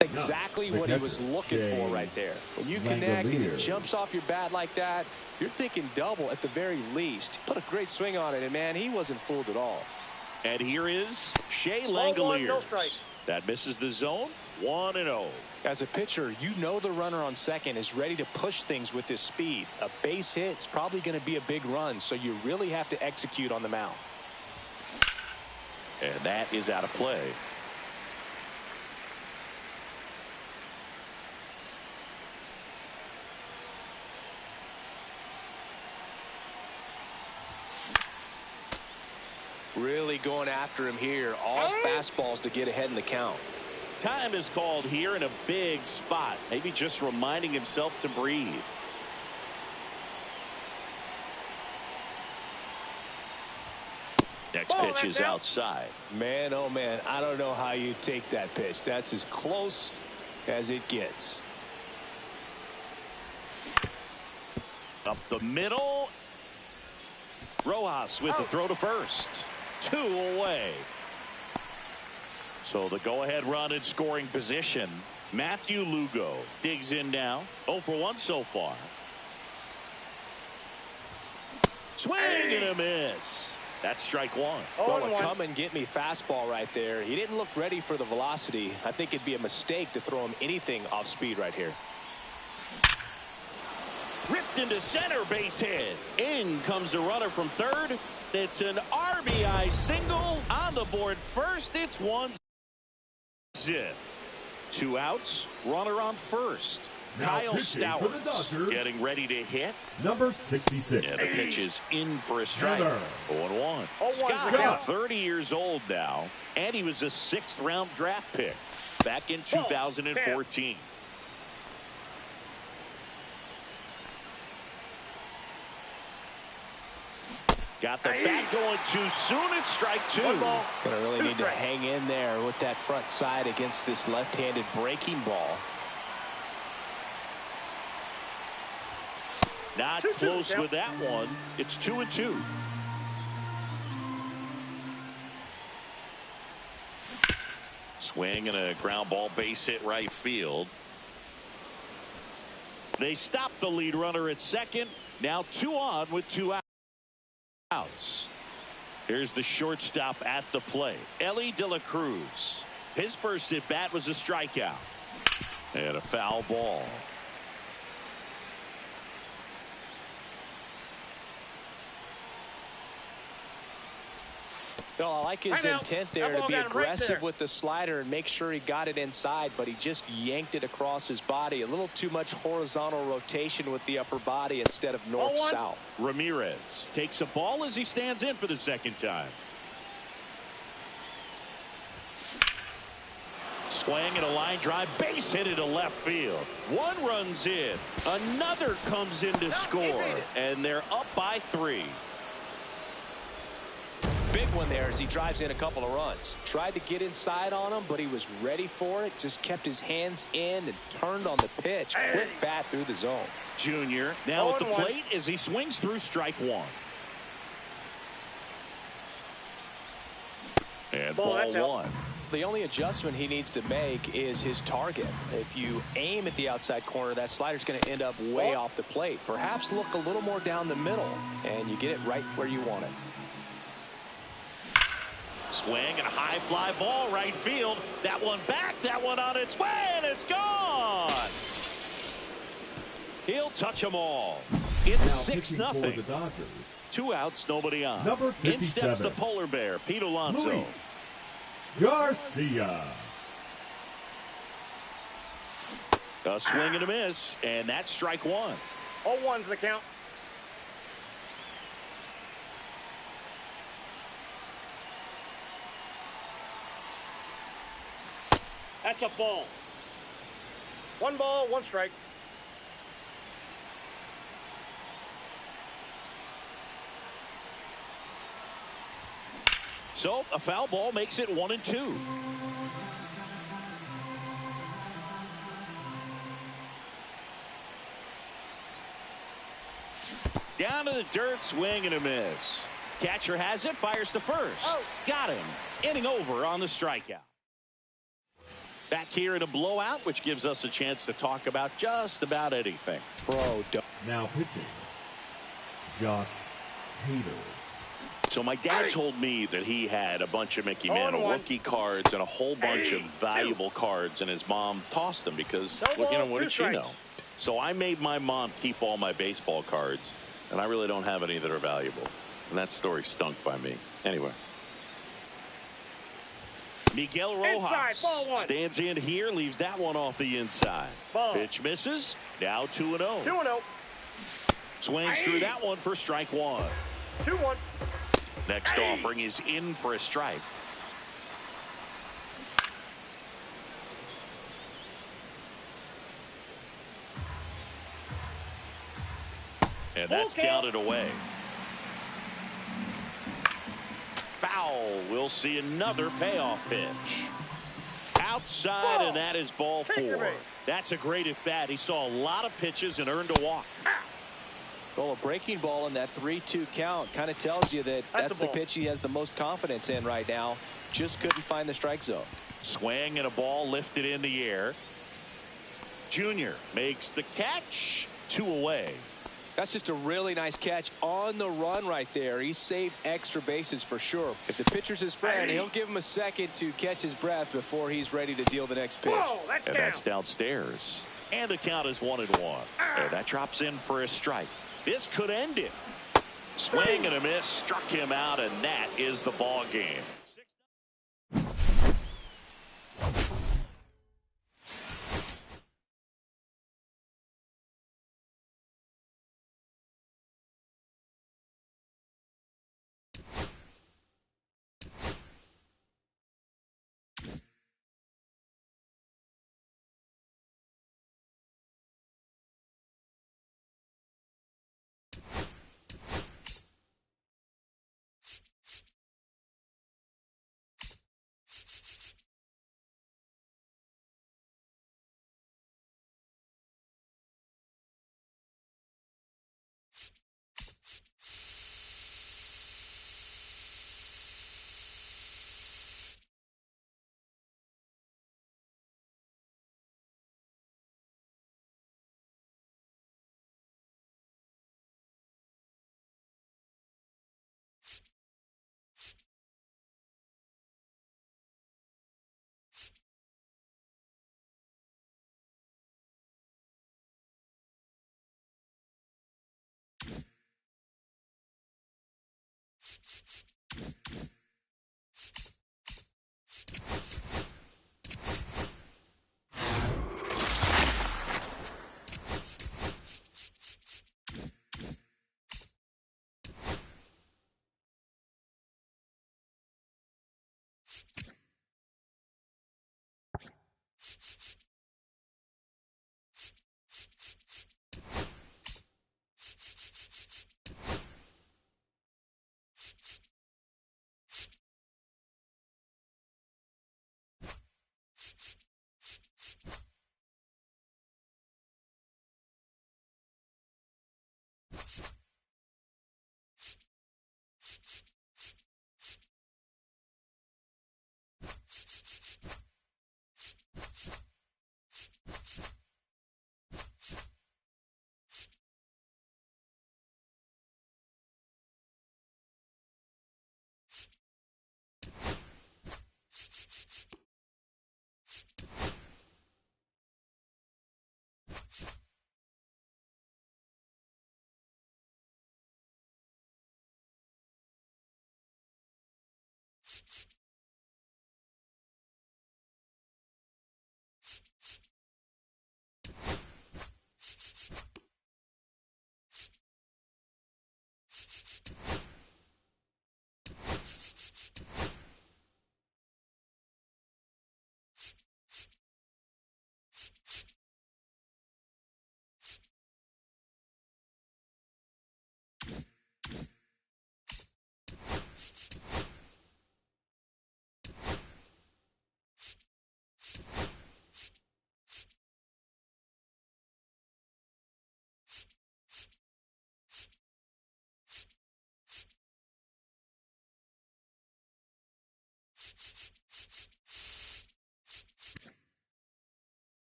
S2: exactly what he was looking for right there. When you connect and it jumps off your bat like that, you're thinking double at the very least. Put a great swing on it, and man, he wasn't fooled at all.
S1: And here is Shea
S3: 0-1,
S1: Langoliers.
S3: no strike.
S1: That misses the zone. 1-0.
S2: As a pitcher, you know the runner on second is ready to push things with his speed. A base hit's probably going to be a big run, so you really have to execute on the mound.
S1: And that is out of play.
S2: Really going after him here. All fastballs to get ahead in the count.
S1: Time is called here in a big spot. Maybe just reminding himself to breathe. Next pitch is outside.
S2: Man, oh man, I don't know how you take that pitch. That's as close as it gets.
S1: Up the middle. Rojas with the throw to first. 2 away. So the go-ahead run in scoring position. Matthew Lugo digs in now. 0 for 1 so far. Swing and a miss. That's strike one.
S2: Well, a come and get me fastball right there. He didn't look ready for the velocity. I think it'd be a mistake to throw him anything off speed right here.
S1: Ripped into center, base hit. In comes the runner from third. It's an RBI single on the board first. It's 1-0. 2 outs. Runner on first.
S4: Now
S1: Kyle Stowers getting ready to hit.
S4: Number 66.
S1: And the pitch is in for a strike. 0-1.
S3: 0-1's
S1: Scott,
S3: the count.
S1: 30 years old now, and he was a 6th-round draft pick back in 2014. Got the bat going too soon. It's strike 2.
S2: Gonna really need to hang in there with that front side against this left-handed breaking ball.
S1: Not close with that one. It's 2-2. Swing and a ground ball, base hit right field. They stop the lead runner at second. Now 2 on with 2 outs. Here's the shortstop at the plate, Ellie De La Cruz. His first at bat was a strikeout and a foul ball.
S2: No, I like his
S3: Timeout.
S2: intent there
S3: That
S2: to
S3: ball
S2: be
S3: got him right
S2: aggressive
S3: there.
S2: with the slider and make sure he got it inside, but he just yanked it across his body. A little too much horizontal rotation with the upper body instead of north-south.
S1: Ramirez takes a ball as he stands in for the second time. Swing and a line drive, base hit into left field. One runs in, another comes in to score, and they're up by 3.
S2: Big one there as he drives in a couple of runs. Tried to get inside on him, but he was ready for it. Just kept his hands in and turned on the pitch. Quick bat through the zone.
S1: Junior now at the plate as he swings through strike 1. And ball 1.
S2: The only adjustment he needs to make is his target. If you aim at the outside corner, that slider's going to end up way off the plate. Perhaps look a little more down the middle, and you get it right where you want it.
S1: Swing and a high fly ball right field. That one back, that one on its way, and it's gone. He'll touch them all. It's 6-0. 2 outs, nobody on.
S4: Number 57.
S1: In steps the polar bear, Pete Alonso.
S4: Luis Garcia.
S1: A swing and a miss, and that's strike 1.
S3: 0-1's the count. That's a ball. 1 ball, 1 strike.
S1: So a foul ball makes it 1-2. Down to the dirt, swing and a miss. Catcher has it, fires to first. Got him. Inning over on the strikeout. Back here in a blowout, which gives us a chance to talk about just about anything.
S4: Now pitching, Josh Hader.
S1: So my dad told me that he had a bunch of Mickey Mantle rookie cards and a whole bunch of valuable cards, and his mom tossed them because, what did she know? So I made my mom keep all my baseball cards, and I really don't have any that are valuable. And that story stunk by me. Anyway. Miguel Rojas stands in here, leaves that one off the inside. Pitch misses. Now 2-0.
S3: 2-0.
S1: Swings through that one for strike 1.
S3: 2-1.
S1: Next offering is in for a strike. And that's down and away. Foul. We'll see another payoff pitch. Outside, and that is ball 4. That's a great at bat. He saw a lot of pitches and earned a walk.
S2: Well, a breaking ball in that 3-2 count kind of tells you that that's the pitch he has the most confidence in right now. Just couldn't find the strike zone.
S1: Swing and a ball lifted in the air. Junior makes the catch. 2 away.
S2: That's just a really nice catch on the run right there. He saved extra bases for sure. If the pitcher's his friend, he'll give him a second to catch his breath before he's ready to deal the next pitch.
S1: And that's downstairs. And the count is 1-1. And that drops in for a strike. This could end it. Swing and a miss, struck him out, and that is the ball game.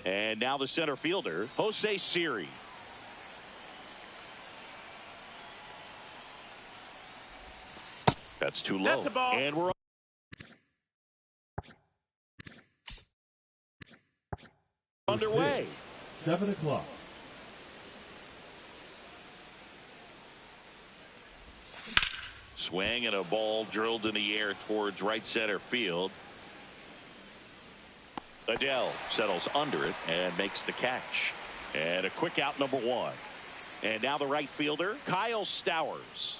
S1: And now the center fielder, Jose Siri. That's too low.
S3: That's a ball.
S1: And we're underway.
S4: 7 o'clock.
S1: Swing and a ball drilled in the air towards right center field. Adele settles under it and makes the catch. And a quick out, number one. And now the right fielder, Kyle Stowers.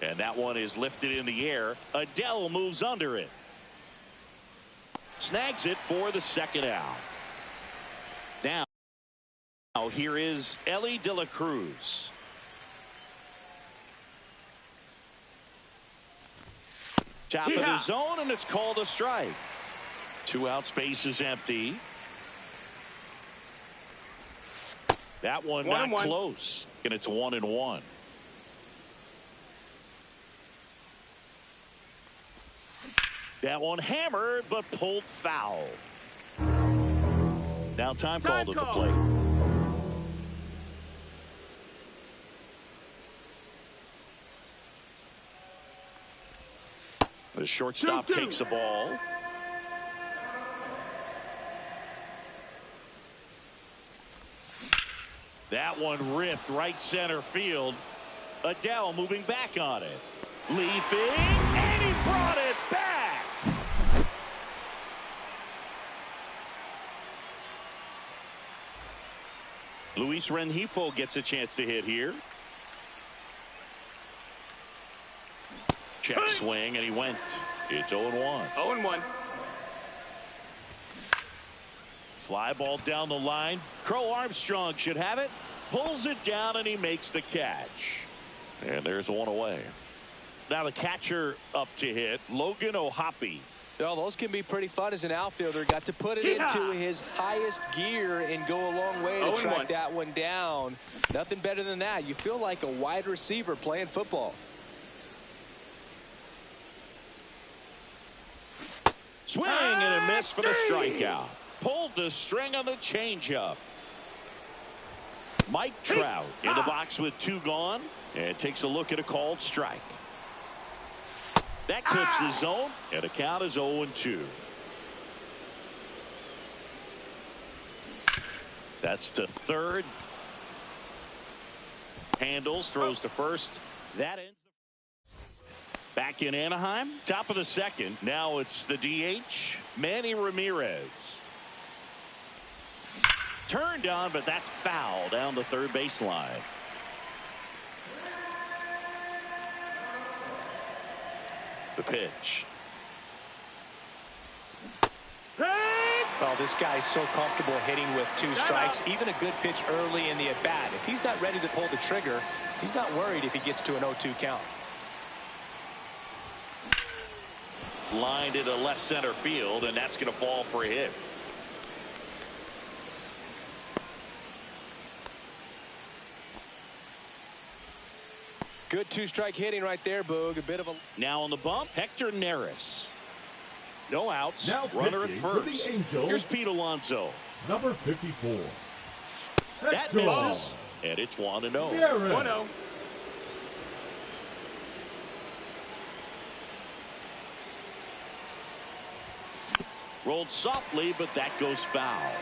S1: And that one is lifted in the air. Adele moves under it. Snags it for the second out. Now here is Ellie De La Cruz. Top of the zone, and it's called a strike. 2 outs, base is empty. That one not close, and it's 1-1. That one hammered, but pulled foul. Now time called at the plate. The shortstop takes the ball. That one ripped right center field. Adele moving back on it. Leaping, and he brought it back. Luis Rengifo gets a chance to hit here. Check swing, and he went. It's 0-1.
S3: 0-1.
S1: Fly ball down the line. Crow Armstrong should have it. Pulls it down, and he makes the catch. And there's one away. Now the catcher up to hit, Logan O'Hoppe.
S2: Well, those can be pretty fun as an outfielder. Got to put it into his highest gear and go a long way to track that one down. Nothing better than that. You feel like a wide receiver playing football.
S1: Swing and a miss for the strikeout. Pulled the string on the changeup. Mike Trout in the box with 2 gone and takes a look at a called strike. That clips the zone, and the count is 0-2. That's to third. Handles, throws to first. That ends. Back in Anaheim, top of the second. Now it's the DH, Manny Ramirez. Turned on, but that's foul down the third baseline. The pitch.
S2: Well, this guy's so comfortable hitting with 2 strikes. Even a good pitch early in the at-bat. If he's not ready to pull the trigger, he's not worried if he gets to an 0-2 count.
S1: Lined into left center field, and that's going to fall for a hit.
S2: Good 2-strike hitting right there, Boog. A bit of a...
S1: Now on the bump, Hector Neris. No outs.
S4: Now
S1: Runner at
S4: pitching for the
S1: first.
S4: Angels,
S1: Here's Pete Alonso.
S4: number 54.
S1: That
S4: Hector
S1: misses, and it's 1-0.
S4: Neris.
S3: 1-0.
S1: Rolled softly, but that goes foul.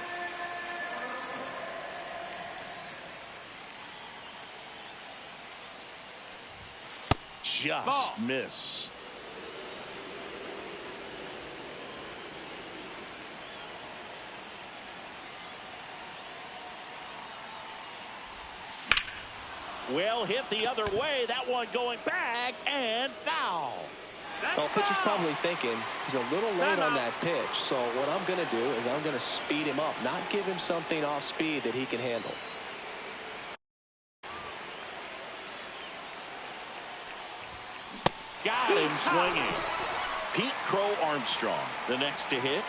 S1: Just missed. Well hit the other way. That one going back and foul.
S2: Well, pitcher's probably thinking he's a little late on that pitch. So what I'm going to do is I'm going to speed him up, not give him something off speed that he can handle.
S1: Got him swinging. Pete Crow Armstrong, the next to hit.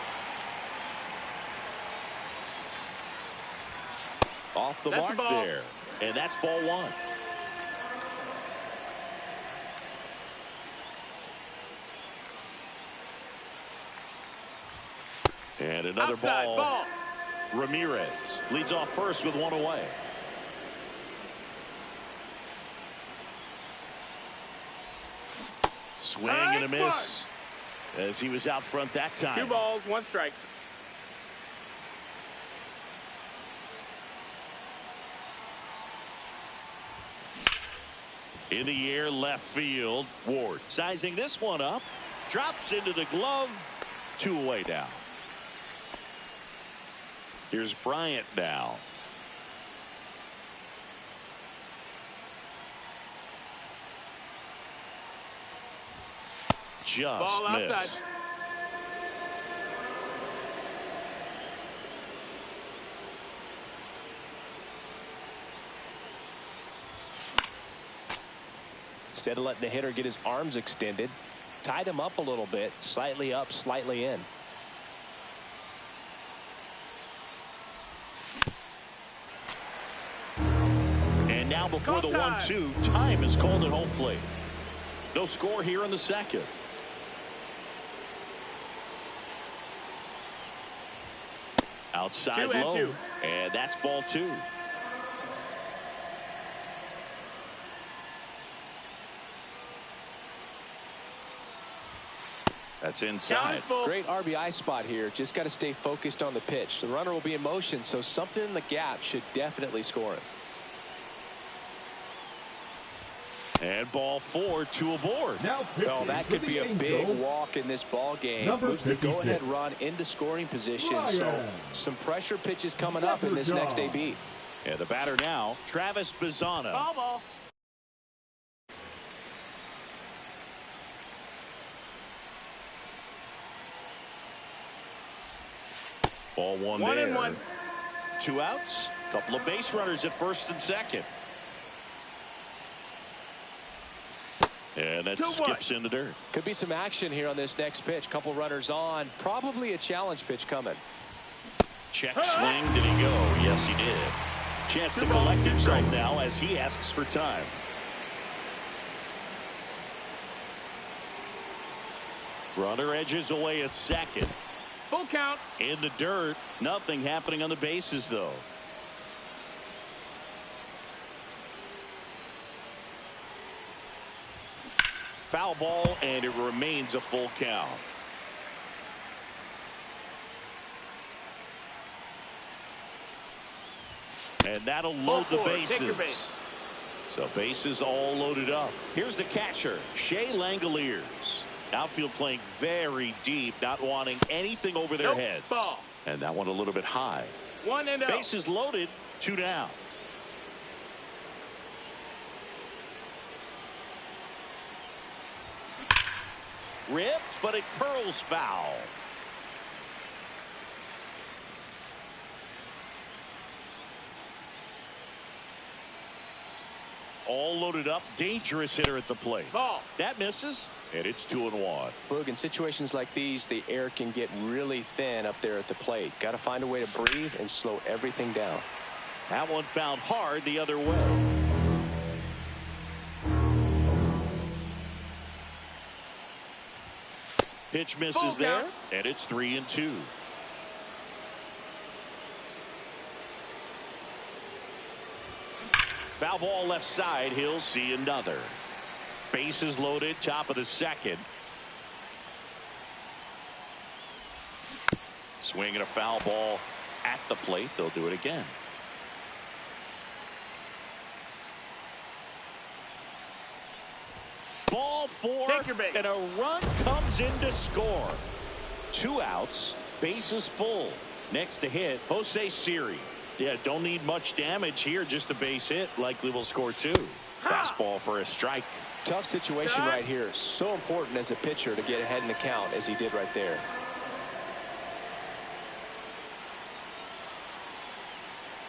S1: Off the mark there. And that's ball 1. And another ball. Ramirez leads off first with 1 away. Swing and a miss as he was out front that time.
S3: 2 balls, 1 strike.
S1: In the air, left field. Ward sizing this one up. Drops into the glove. 2 away now. Here's Bryant now. Just
S3: ball
S1: missed.
S3: Outside.
S2: Instead of letting the hitter get his arms extended, tied him up a little bit, slightly up, slightly in.
S1: And now before the 1-2, time is called at home plate. No score here in the second. Outside low. And that's ball 2. That's
S3: Down
S1: inside.
S3: is full.
S2: Great RBI spot here. Just got to stay focused on the pitch. The runner will be in motion, so something in the gap should definitely score him.
S1: And ball 4, 2 aboard.
S4: Now
S2: Well, that could be a big walk in this ball game.
S4: Number
S2: Moves the
S4: 56.
S2: go-ahead run into scoring position.
S4: Ryan.
S2: So some pressure pitches coming up in this next AB.
S1: And the batter now, Travis Bazzana.
S3: Ball.
S1: Ball 1
S3: 1
S1: there.
S3: and 1.
S1: 2 outs. Couple of base runners at first and second. And that
S3: 2-1.
S1: skips in the dirt.
S2: Could be some action here on this next pitch. Couple runners on. Probably a challenge pitch coming.
S1: Check swing. Did he go? Yes, he did. Chance to collect himself now as he asks for time. Runner edges away at second.
S3: Full count.
S1: In the dirt. Nothing happening on the bases, though. Foul ball, and it remains a full count. And that'll load the
S3: Take your
S1: bases.
S3: base.
S1: So bases all loaded up. Here's the catcher, Shea Langoliers. Outfield playing very deep, not wanting anything over their heads.
S3: Ball.
S1: And that one a little bit high.
S3: 1 and 0.
S1: Bases loaded, 2 down. Ripped, but it curls foul. All loaded up, dangerous hitter at the plate.
S3: Ball.
S1: That misses, and it's 2-1.
S2: Look, in situations like these, the air can get really thin up there at the plate. Got to find a way to breathe and slow everything down.
S1: That one found hard the other way. Pitch misses there, and it's 3-2. Foul ball left side. He'll see another. Bases loaded, top of the second. Swing and a foul ball at the plate. They'll do it again. Ball 4,
S3: Take your base.
S1: and a run comes in to score. 2 outs, bases full. Next to hit, Jose Siri. Yeah, don't need much damage here, just a base hit. Likely will score 2. Fastball for a strike.
S2: Tough situation right here. So important as a pitcher to get ahead in the count as he did right there.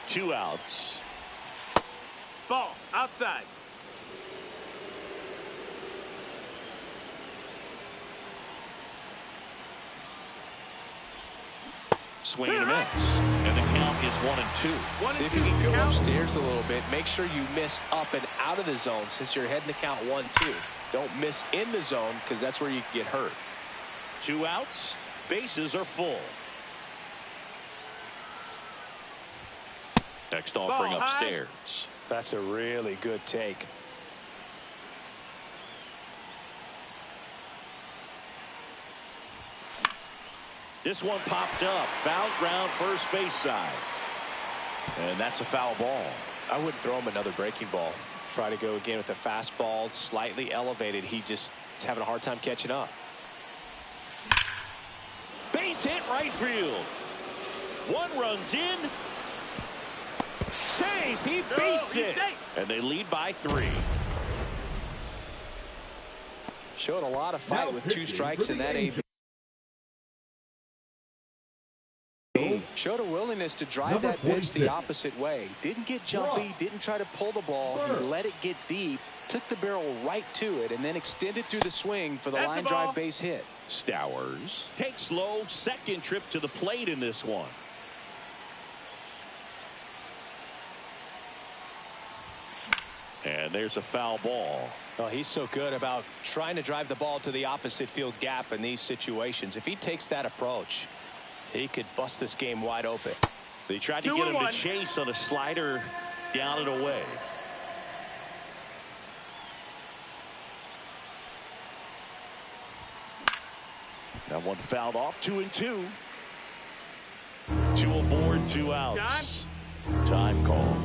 S1: Two outs.
S3: Ball. Outside.
S1: Swing and a miss. And the count is 1-2.
S2: See if you can go upstairs a little bit. Make sure you miss up and out of the zone since you're heading to count 1-2. Don't miss in the zone because that's where you can get hurt.
S1: 2 outs. Bases are full. Next offering upstairs.
S2: That's a really good take.
S1: This one popped up. Foul ground first base side. And that's a foul ball.
S2: I wouldn't throw him another breaking ball. Try to go again with the fastball slightly elevated. He just is having a hard time catching up.
S1: Base hit right field. One runs in. Safe. He beats it. And they lead by 3.
S2: Showed a lot of fight with 2 strikes in that AB. Showed a willingness to drive that pitch the opposite way. Didn't get jumpy, didn't try to pull the ball. He let it get deep, took the barrel right to it, and then extended through the swing for the line drive base hit.
S1: Stowers takes low, second trip to the plate in this one. And there's a foul ball.
S2: Well, he's so good about trying to drive the ball to the opposite field gap in these situations. If he takes that approach, he could bust this game wide open.
S1: They tried to get him to chase on a slider down and away. That one fouled off. 2-2. 2 aboard, 2 outs. Time call.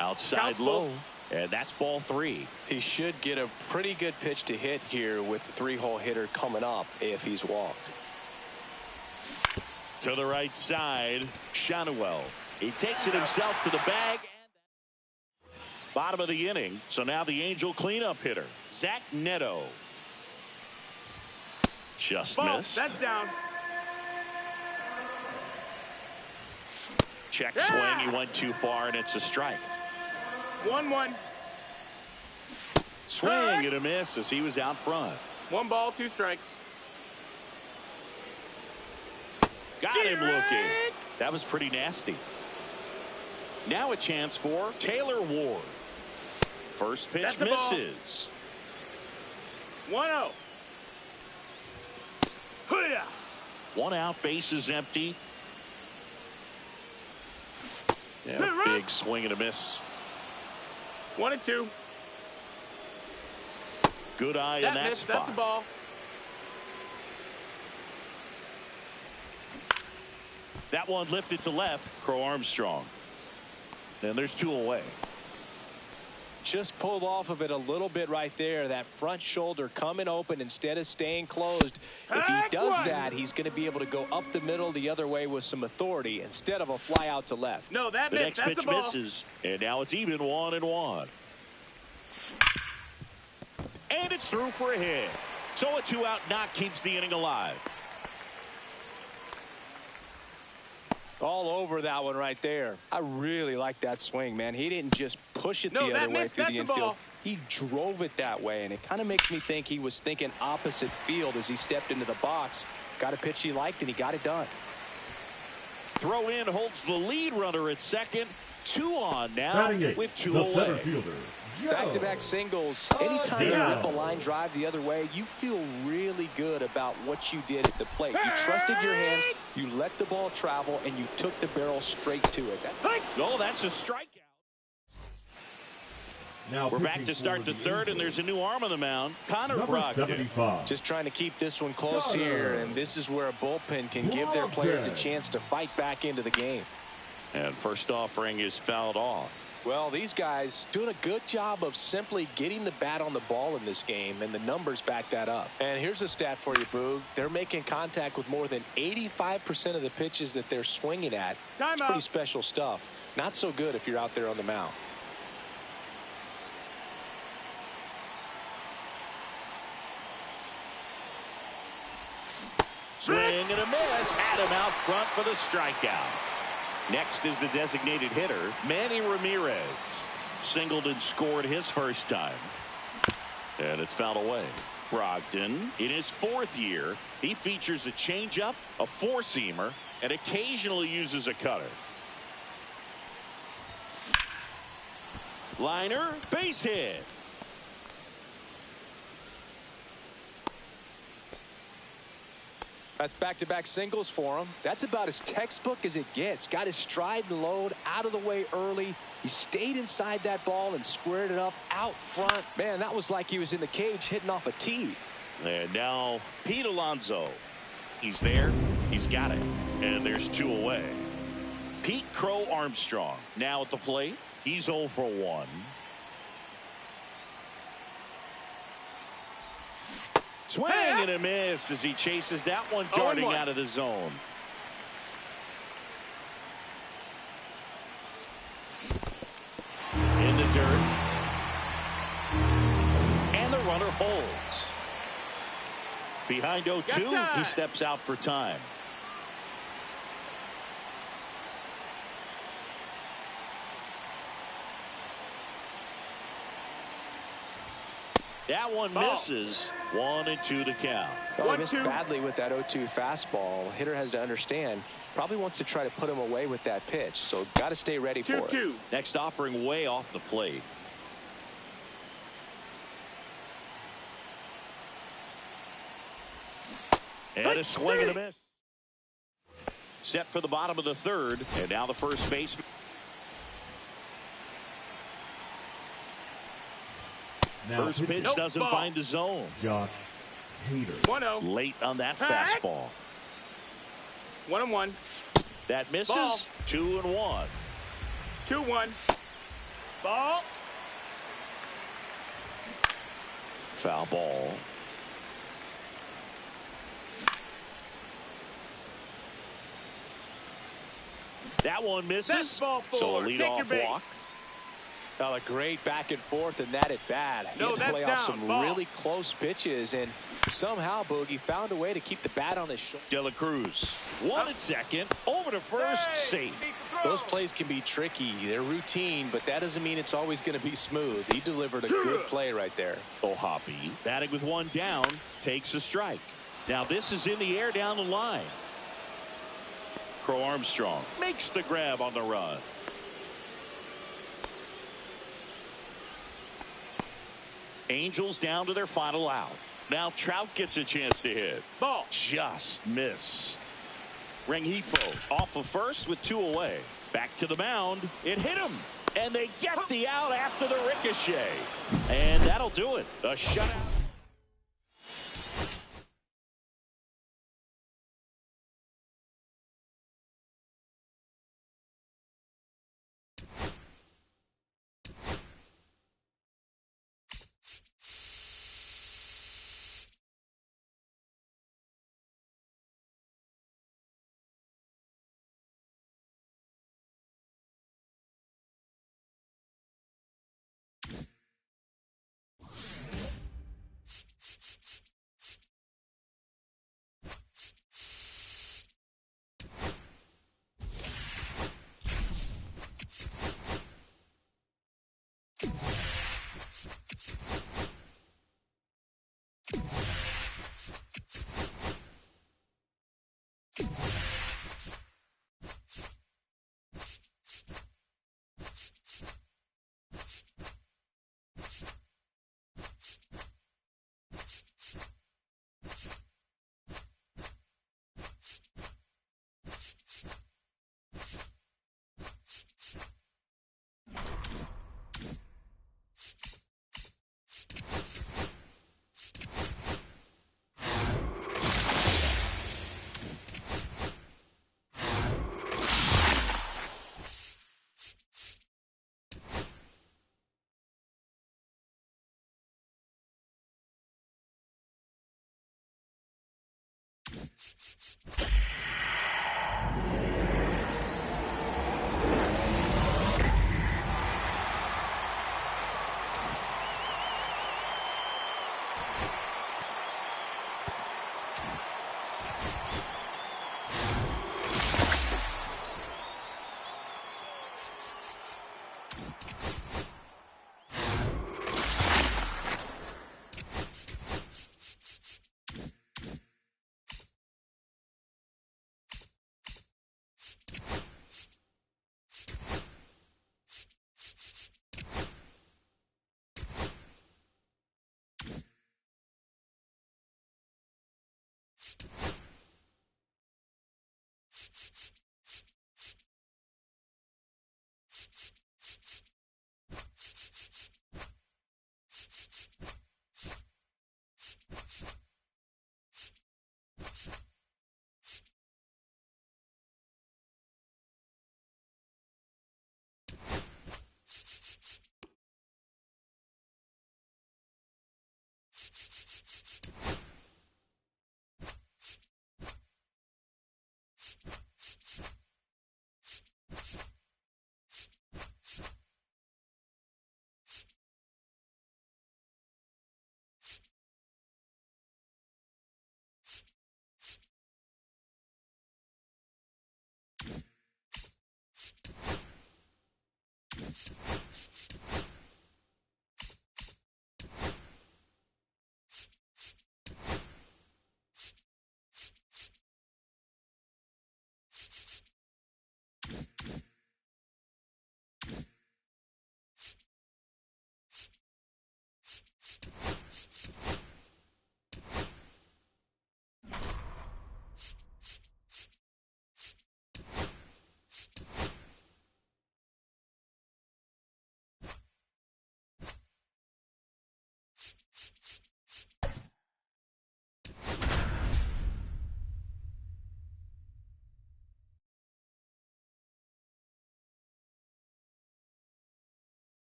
S1: Outside low, and that's ball 3.
S2: He should get a pretty good pitch to hit here with the 3-hole hitter coming up if he's walked.
S1: To the right side, Shanuel. He takes it himself to the bag. Bottom of the inning, so now the Angel cleanup hitter, Zach Neto. Just missed.
S3: That's down.
S1: Check swing. He went too far, and it's a strike.
S3: 1-1.
S1: Swing and a miss as he was out front.
S3: 1 ball, 2 strikes.
S1: Got him looking. That was pretty nasty. Now a chance for Taylor Ward. First pitch misses.
S3: 1-0.
S1: 1 out, bases empty. Yeah, big swing and a miss.
S3: 1-2.
S1: Good eye in that spot.
S3: That's a ball.
S1: That one lifted to left. Crow Armstrong. And there's 2 away.
S2: Just pulled off of it a little bit right there. That front shoulder coming open instead of staying closed. If he does that, he's going to be able to go up the middle the other way with some authority instead of a fly out to left.
S3: No, that
S1: the next pitch misses, and now it's even 1-1. And it's through for a hit. So a 2-out knock keeps the inning alive.
S2: All over that one right there. I really like that swing, man. He didn't just push it the other way through the infield. He drove it that way, and it kind of makes me think he was thinking opposite field as he stepped into the box. Got a pitch he liked, and he got it done.
S1: Throw in holds the lead runner at second. 2 on now with 2 away.
S2: Back-to-back singles. Anytime you rip a line drive the other way, you feel really good about what you did at the plate. You trusted your hands, you let the ball travel, and you took the barrel straight to it.
S1: Oh, that's a strikeout. Now we're back to start the third, and there's a new arm on the mound. Connor Brogdon.
S2: Just trying to keep this one close here, and this is where a bullpen can give their players a chance to fight back into the game.
S1: And first offering is fouled off.
S2: Well, these guys doing a good job of simply getting the bat on the ball in this game, and the numbers back that up. And here's a stat for you, Boog. They're making contact with more than 85% of the pitches that they're swinging at. It's pretty special stuff. Not so good if you're out there on the mound.
S1: Swing and a miss. Had him out front for the strikeout. Next is the designated hitter, Manny Ramirez. Singled and scored his first time. And it's fouled away. Brogdon, in his 4th year, he features a changeup, a 4-seamer, and occasionally uses a cutter. Liner, base hit.
S2: That's back-to-back singles for him. That's about as textbook as it gets. Got his stride and load out of the way early. He stayed inside that ball and squared it up out front. Man, that was like he was in the cage hitting off a tee.
S1: And now Pete Alonso. He's there. He's got it. And there's 2 away. Pete Crow Armstrong now at the plate. He's 0 for 1. Swing and a miss as he chases that one darting out of the zone. In the dirt. And the runner holds. Behind 0-2, he steps out for time. That one misses. 1-2 to count.
S2: Well, he missed badly with that 0-2 fastball. Hitter has to understand. Probably wants to try to put him away with that pitch. So got to stay ready for it.
S1: Next offering way off the plate. And a swing and a miss. Set for the bottom of the 3rd. And now the first baseman.
S4: Now
S1: First pitch
S4: pitching,
S1: doesn't find the zone.
S4: Josh Hader.
S3: 1-0.
S1: Late on that
S3: Hey!
S1: fastball.
S3: 1-1.
S1: That misses.
S3: Ball.
S1: 2-1.
S3: 2-1. Ball.
S1: Foul ball. That one misses.
S3: That's ball four.
S1: So a
S3: Take your
S1: leadoff
S3: base.
S1: walk.
S2: Well, a great back and forth and that at bat. He
S3: No,
S2: had to
S3: that's
S2: play off
S3: down.
S2: some
S3: Ball.
S2: really close pitches, and somehow Boogie found a way to keep the bat on his shoulder.
S1: De La Cruz. One at second. Over to first.
S3: Hey,
S1: Safe.
S3: beat the throw.
S2: Those plays can be tricky. They're routine, but that doesn't mean it's always going to be smooth. He delivered a good play right there.
S1: O'Hoppe, batting with one down, takes a strike. Now this is in the air down the line. Crow Armstrong makes the grab on the run. Angels down to their final out. Now Trout gets a chance to hit.
S3: Ball.
S1: Just missed. Rengifo off of first with 2 away. Back to the mound. It hit him. And they get the out after the ricochet. And that'll do it. A shutout.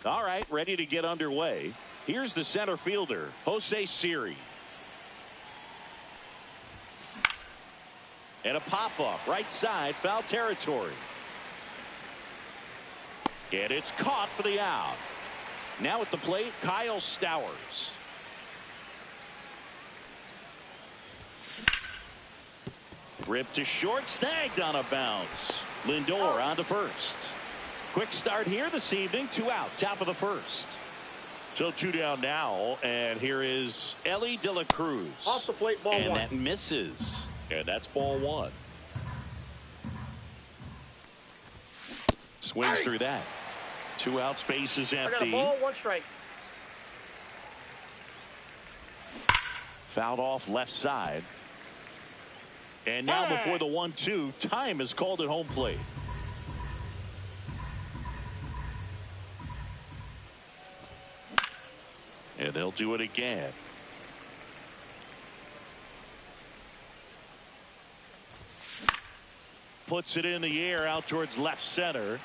S1: All right, ready to get underway. Here's the center fielder, Jose Siri. And a pop-up right side, foul territory. And it's caught for the out. Now at the plate, Kyle Stowers. Ripped to short, snagged on a bounce. Lindor on to first. Quick start here this evening, 2 out, top of the first. So 2 down now, and here is Ellie De La Cruz.
S3: Off the plate, ball
S1: and
S3: 1.
S1: that misses. And that's ball 1. Swings through that. 2 out, space is empty.
S3: I got a ball, 1 strike.
S1: Fouled off left side. And now before the 1-2, time is called at home plate. And they'll do it again. Puts it in the air out towards left center.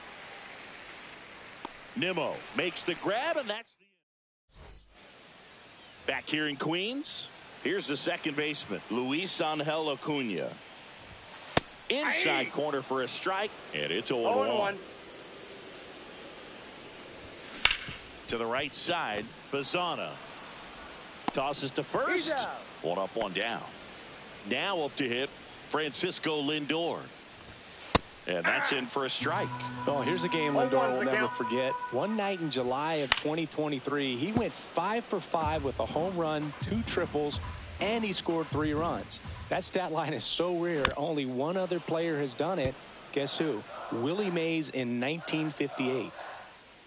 S1: Nimmo makes the grab, and that's the end. Back here in Queens, here's the second baseman, Luis Angel Acuna. Inside corner for a strike, and it's 0-1. To the right side, Bazana tosses to first. 1 up, 1 down. Now up to hit Francisco Lindor. And that's in for a strike.
S2: Oh, here's a game Lindor will never forget. One night in July of 2023, he went 5 for 5 with a home run, 2 triples, and he scored 3 runs. That stat line is so rare, only one other player has done it. Guess who? Willie Mays in 1958.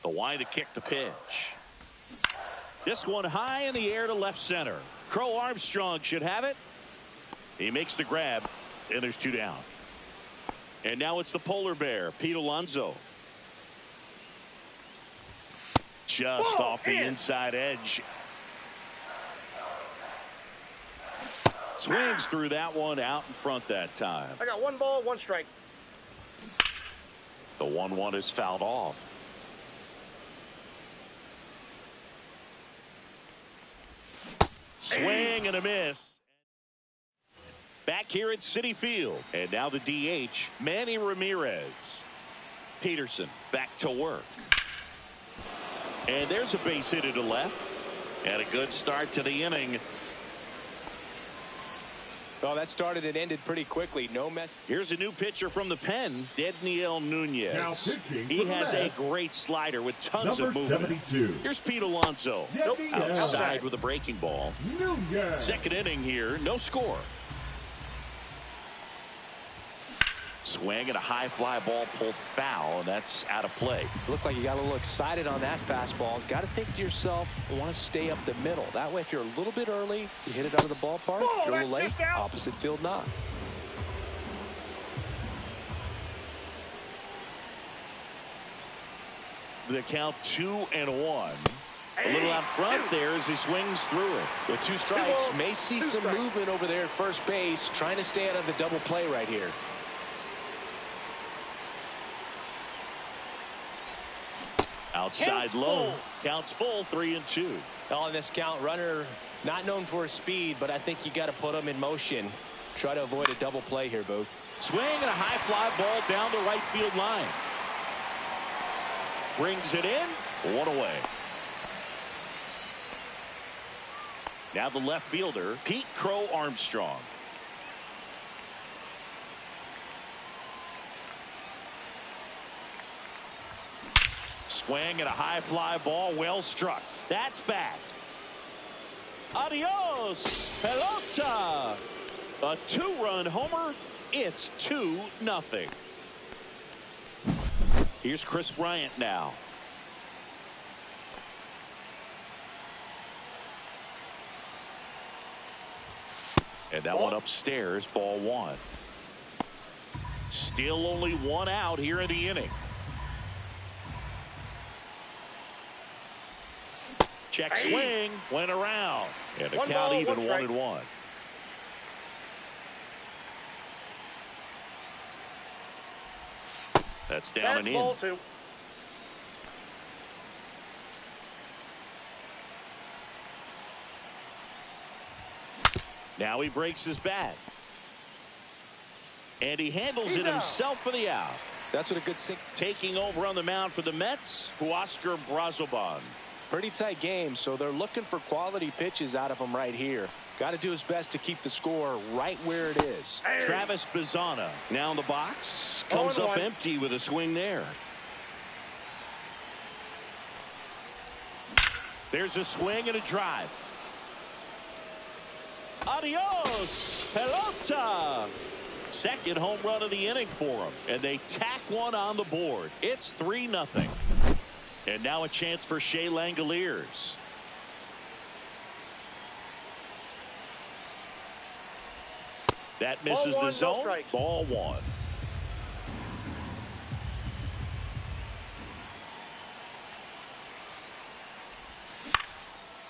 S1: The wide to kick the pitch. This one high in the air to left center. Crow Armstrong should have it. He makes the grab, and there's 2 down. And now it's the polar bear, Pete Alonso. Just off the inside edge. Swings through that one, out in front that time.
S3: I got 1 ball, 1 strike.
S1: The 1-1 is fouled off. Swing and a miss. Back here at Citi Field. And now the DH, Manny Ramirez. Peterson back to work. And there's a base hit to left. And a good start to the inning.
S2: Well, that started and ended pretty quickly. No mess.
S1: Here's a new pitcher from the pen, Dedniel Nunez.
S4: Now pitching
S1: He
S4: for the
S1: has
S4: Mets,
S1: a great slider with tons
S4: number
S1: of movement.
S4: 72.
S1: Here's Pete Alonso. Outside with a breaking ball.
S4: Nunez.
S1: Second inning here, no score. Swing and a high fly ball pulled foul, and that's out of play.
S2: Looked like you got a little excited on that fastball. Got to think to yourself, I want to stay up the middle. That way, if you're a little bit early, you hit it out of the ballpark. You're a little late, opposite field not.
S1: The count 2-1. A little out front there as he swings through it.
S2: With 2 strikes, may see some movement over there at first base, trying to stay out of the double play right here.
S1: Outside low. Counts full, 3-2.
S2: On this count, runner not known for his speed, but I think you got to put him in motion. Try to avoid a double play here, Boog.
S1: Swing and a high fly ball down the right field line. Brings it in. 1 away. Now the left fielder, Pete Crow Armstrong. Swing and a high fly ball, well struck. That's back. Adios, pelota. A 2-run homer. It's 2-0. Here's Chris Bryant now. And that one upstairs, ball 1. Still only 1 out here in the inning. Check swing, went around. And the count even 1-1. That's down and in.
S3: Ball 2.
S1: Now he breaks his bat. And he handles it himself for the out.
S2: That's what a good sink.
S1: Taking over on the mound for the Mets, Huascar Brazoban.
S2: Pretty tight game, so they're looking for quality pitches out of him right here. Got to do his best to keep the score right where it is.
S3: Hey.
S1: Travis Bazzana now in the box. Comes up empty with a swing there. There's a swing and a drive. Adios, pelota. Second home run of the inning for him. And they tack one on the board. It's 3-0. And now a chance for Shea Langoliers. That misses the zone. Ball one.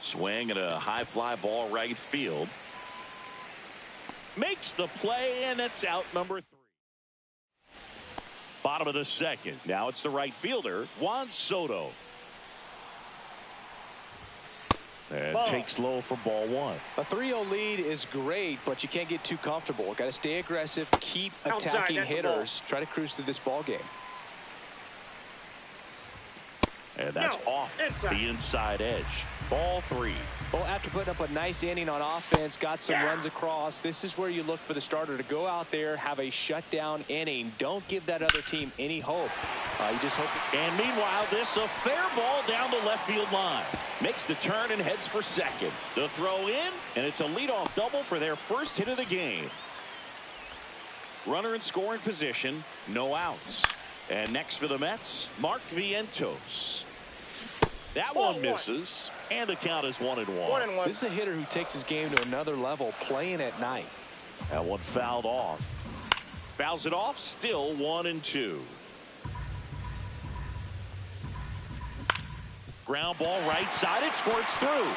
S1: Swing and a high fly ball right field. Makes the play, and it's out number 3. Bottom of the second. Now it's the right fielder, Juan Soto. And takes low for ball one.
S2: A 3-0 lead is great, but you can't get too comfortable. Got to stay aggressive, keep attacking hitters, try to cruise through this ball game.
S1: And that's off the inside edge. Ball 3.
S2: Well, after putting up a nice inning on offense, got some runs across, this is where you look for the starter to go out there, have a shutdown inning. Don't give that other team any hope. You just hope.
S1: And meanwhile, this a fair ball down the left field line. Makes the turn and heads for second. The throw in, and it's a leadoff double for their first hit of the game. Runner in scoring position, no outs. And next for the Mets, Mark Vientos. That one misses, and the count is 1-1.
S2: This is a hitter who takes his game to another level, playing at night.
S1: That one fouled off. Fouls it off, still 1-2. Ground ball right side, it squirts through.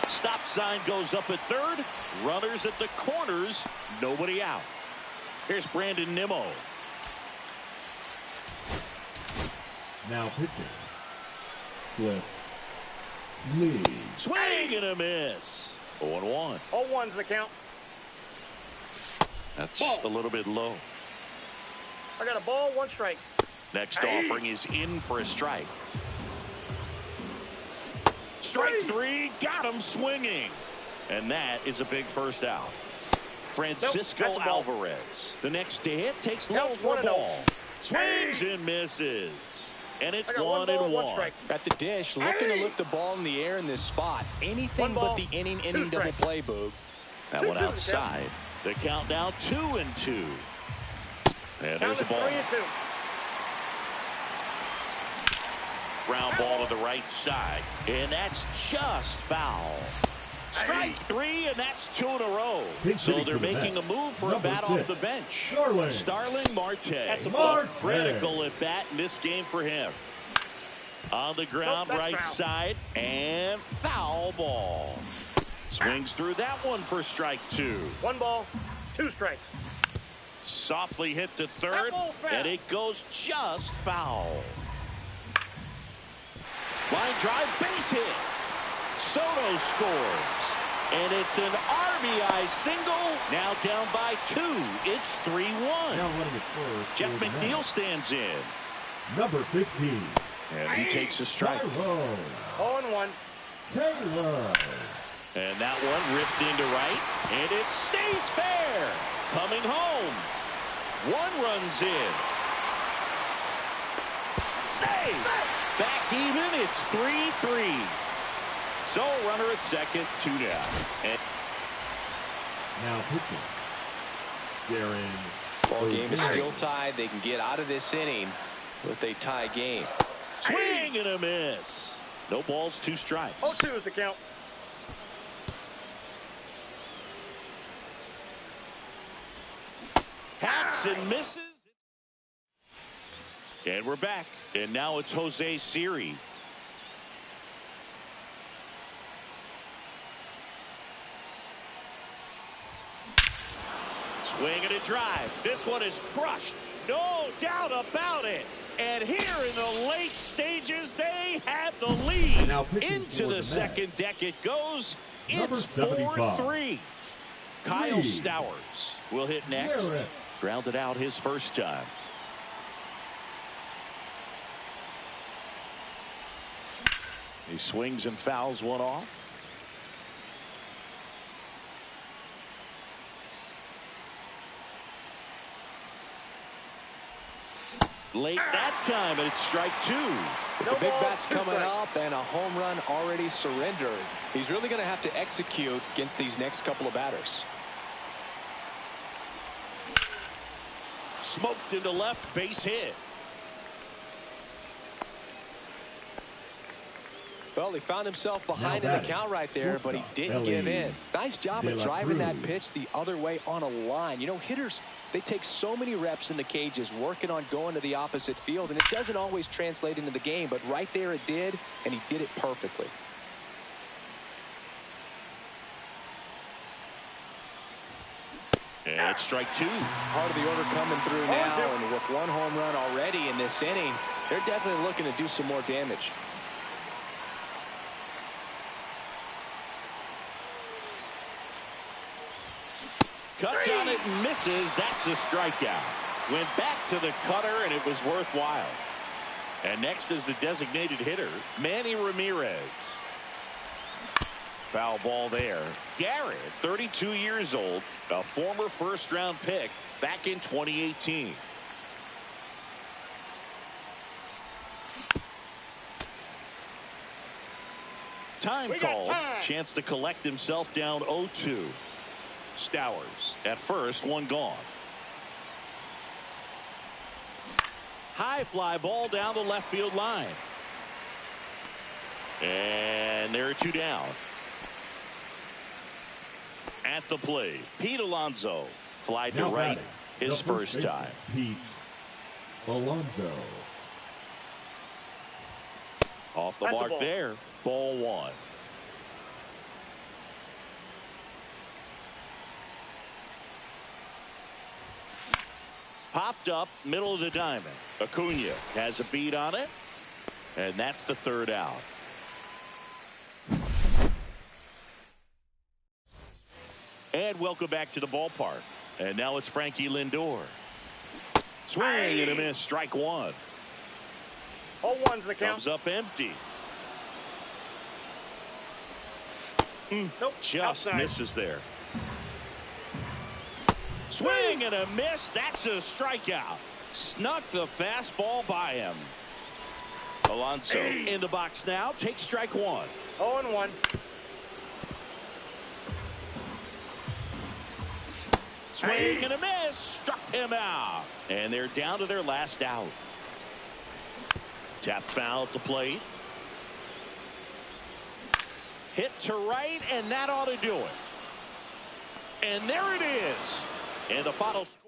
S1: Stop sign goes up at third. Runners at the corners, nobody out. Here's Brandon Nimmo.
S4: Now pitching. Cliff Lee.
S1: Swing and a miss. 0-1.
S3: 0-1's the count.
S1: That's a little bit low.
S3: I got a ball, 1 strike.
S1: Next offering is in for a strike. Strike 3, got him swinging. And that is a big first out. Francisco Alvarez. The next to hit takes low for a ball. Swings and misses. And it's 1-1.
S2: At the dish, looking to lift the ball in the air in this spot. Anything but the inning double play, Boog.
S1: That one outside. The count now 2-2. And there's the ball.
S3: 3-2.
S1: Ground ball to the right side. And that's just foul. Strike 3, and that's 2 in a row. So they're making a move for a bat off the bench. Starling Marte. That's a critical at bat in this game for him. On the ground, right side, and foul ball. Swings through that one for strike 2.
S3: 1 ball, 2 strikes.
S1: Softly hit to third, and it goes just foul. Line drive, base hit. Soto scores. And it's an RBI single. Now down by 2. It's 3-1. Jeff McNeil stands in.
S4: Number 15.
S1: And he takes a strike.
S3: 0-1.
S4: Taylor.
S1: And that one ripped into right. And it stays fair. Coming home. 1 runs in. Save. Back even. It's 3-3. So runner at second, 2 down. And
S4: now pitching.
S2: Ball game is still tied. They can get out of this inning with a tie game.
S1: Swing and a miss. No balls, 2 strikes.
S3: 0-2 is the count.
S1: Hacks and misses. And we're back. And now it's Jose Siri. Swing and a drive. This one is crushed. No doubt about it. And here in the late stages, they They have the lead.
S4: Now pitching
S1: Into
S4: for
S1: the
S4: the
S1: second
S4: Mets,
S1: deck it goes.
S4: number
S1: It's
S4: 75.
S1: 4-3. Kyle
S4: Reed.
S1: Stowers will hit next.
S4: Garrett.
S1: Grounded out his first time. He swings and fouls one off. Late that time, and it's strike two.
S2: The big bat's coming up and a home run already surrendered. He's really going to have to execute against these next couple of batters.
S1: Smoked into left, base hit.
S2: Well, he found himself behind in the count right there, but he didn't give in. Nice job of driving that pitch the other way on a line. You know, hitters, they take so many reps in the cages working on going to the opposite field, and it doesn't always translate into the game, but right there it did, and he did it perfectly.
S1: And it's strike two.
S2: Part of the order coming through now, and with one home run already in this inning, they're definitely looking to do some more damage.
S1: Cuts on it and misses. That's a strikeout. Went back to the cutter, and it was worthwhile. And next is the designated hitter, Manny Ramirez. Foul ball there. Garrett, 32 years old, a former first-round pick back in 2018. Time called. Chance to collect himself down 0-2. Stowers at first, one gone. High fly ball down the left field line. And there are two down. At the plate, Pete Alonso. Fly to right his first time.
S4: Pete Alonso.
S1: Off the mark there. Ball one. Popped up, middle of the diamond. Acuna has a beat on it. And that's the third out. And welcome back to the ballpark. And now it's Frankie Lindor. Swing and a miss. Strike one.
S3: 0-1's the count.
S1: Comes up empty.
S3: Nope.
S1: Just
S3: outside.
S1: misses there. Swing and a miss. That's a strikeout. Snuck the fastball by him. Alonso in the box now. Takes strike one.
S3: 0-1.
S1: Swing and a miss. Struck him out. And they're down to their last out. Tap foul at the plate. Hit to right, and that ought to do it. And there it is. And the final score.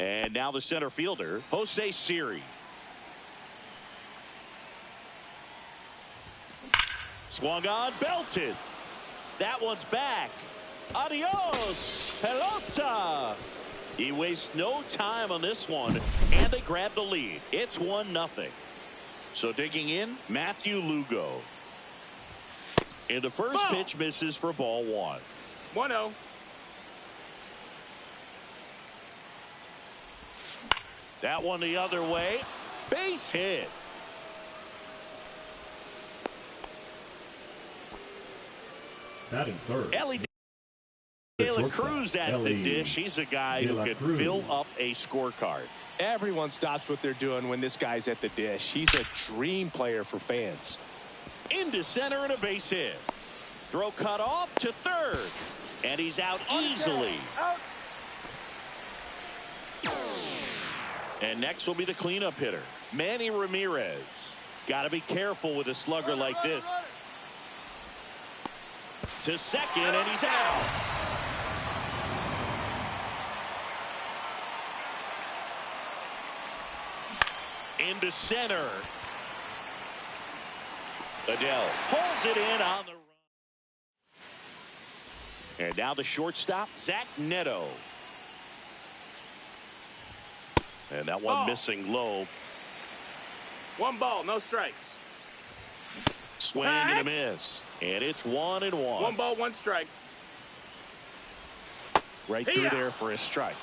S1: And now the center fielder, Jose Siri. Swung on, belted. That one's back. Adios, pelota. He wastes no time on this one, and they grab the lead. It's 1-0. So digging in, Matthew Lugo. And the first pitch misses for ball 1.
S3: 1-0.
S1: That one the other way. Base hit.
S4: Batting third.
S1: Ellie De La Cruz at the dish. He's a guy who could fill up a scorecard.
S2: Everyone stops what they're doing when this guy's at the dish. He's a dream player for fans.
S1: Into center and a base hit. Throw cut off to third. And he's out easily.
S3: Out.
S1: And next will be the cleanup hitter, Manny Ramirez. Got to be careful with a slugger like this. To second, and he's out. Into center. Adele pulls it in on the run. And now the shortstop, Zach Neto. And that one missing low.
S3: 1 ball, no strikes.
S1: Swing and a miss. And it's 1-1.
S3: 1 ball, 1 strike.
S1: Right through there for a strike.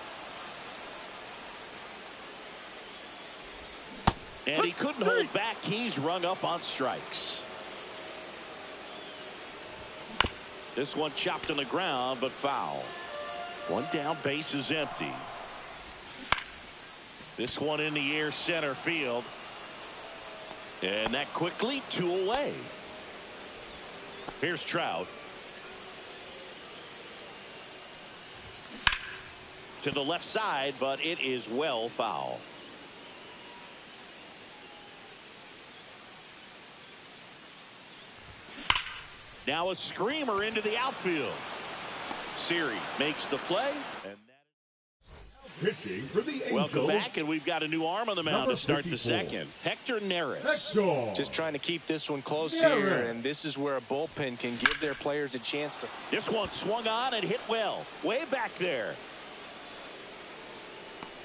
S1: And he couldn't hold back. He's rung up on strikes. This one chopped on the ground, but foul. 1 down, base is empty. This one in the air, center field. And that quickly 2 away. Here's Trout. To the left side, but it is well foul. Now a screamer into the outfield. Siri makes the play. And
S4: pitching for the Angels.
S1: Welcome back, and we've got a new arm on the mound to start the second. Hector Neris.
S2: Just trying to keep this one close here, and this is where a bullpen can give their players a chance to.
S1: This one swung on and hit well. Way back there.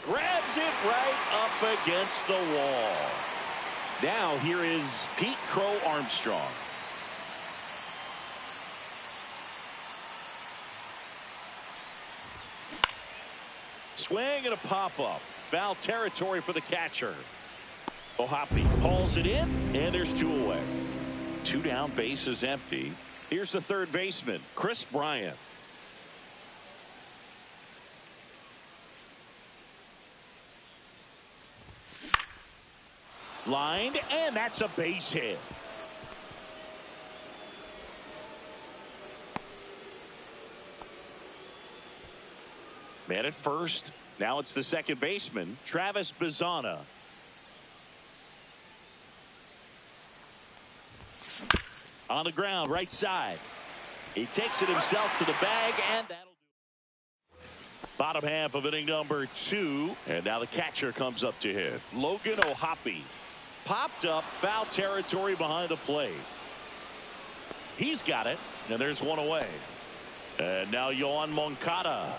S1: Grabs it right up against the wall. Now here is Pete Crow Armstrong. Swing and a pop-up. Foul territory for the catcher. Ohapi hauls it in, and there's 2 away. 2 down, base is empty. Here's the third baseman, Chris Bryant. Lined, and that's a base hit. Man at first. Now it's the second baseman, Travis Bazzana. On the ground, right side. He takes it himself to the bag, and that'll do it. Bottom half of inning number 2. And now the catcher comes up to hit. Logan O'Hoppe popped up foul territory behind the plate. He's got it. And there's one away. And now Yoan Moncada.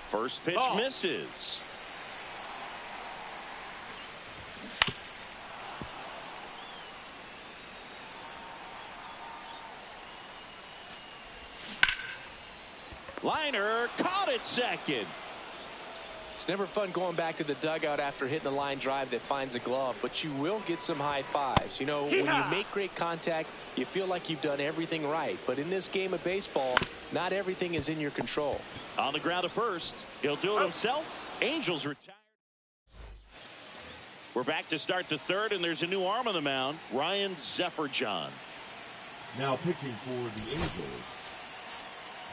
S1: First pitch misses. Liner caught it second.
S2: It's never fun going back to the dugout after hitting a line drive that finds a glove, but you will get some high fives. You know, when you make great contact, you feel like you've done everything right. But in this game of baseball, not everything is in your control.
S1: On the ground to first. He'll do it himself. Angels retired. We're back to start the third, and there's a new arm on the mound. Ryan Zefferjohn.
S4: Now pitching for the Angels,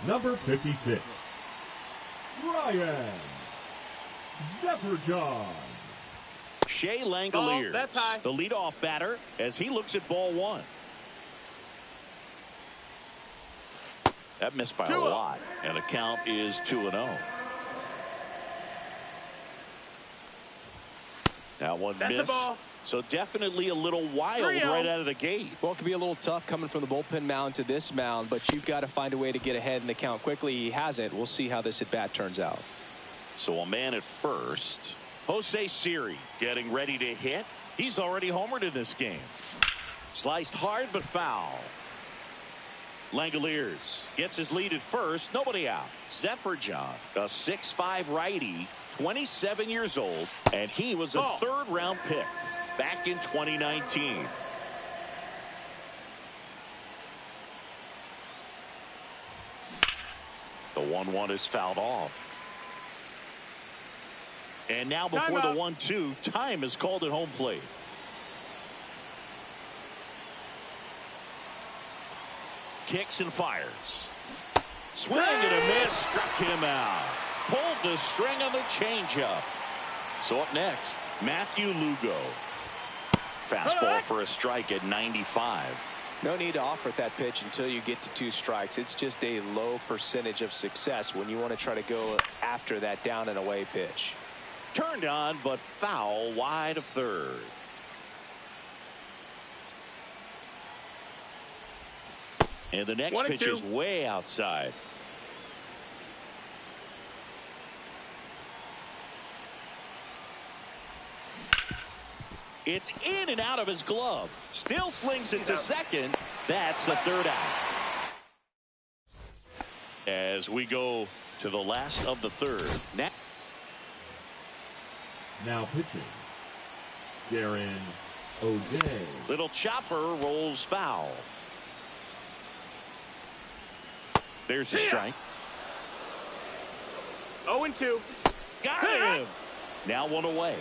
S4: number 56, Ryan Zefferjohn.
S1: Shea Langoliers,
S3: that's high.
S1: the leadoff batter, as he looks at ball 1. That missed by a lot, and the count is 2-0. That one missed. So definitely a little wild right out of the gate.
S2: Well, it could be a little tough coming from the bullpen mound to this mound, but you've got to find a way to get ahead in the count quickly. He hasn't. We'll see how this at bat turns out.
S1: So a man at first. Jose Siri getting ready to hit. He's already homered in this game. Sliced hard but foul. Langoliers gets his lead at first. Nobody out. Zefferjohn, a 6'5" righty, 27 years old, and he was a third-round pick back in 2019. The 1-1 is fouled off. And now before the 1-2, time is called at home plate. Kicks and fires. Swing and a miss. Struck him out. Pulled the string on the changeup. So up next, Matthew Lugo. Fastball for a strike at 95.
S2: No need to offer at that pitch until you get to 2 strikes. It's just a low percentage of success when you want to try to go after that down and away pitch.
S1: Turned on, but foul wide of third. And the next pitch is way outside. It's in and out of his glove. Still slings it to second. That's the third out. As we go to the last of the third.
S4: Now pitching, Darren O'Day.
S1: Little chopper rolls foul. There's a strike.
S3: 0-2.
S1: Got him. Now one away.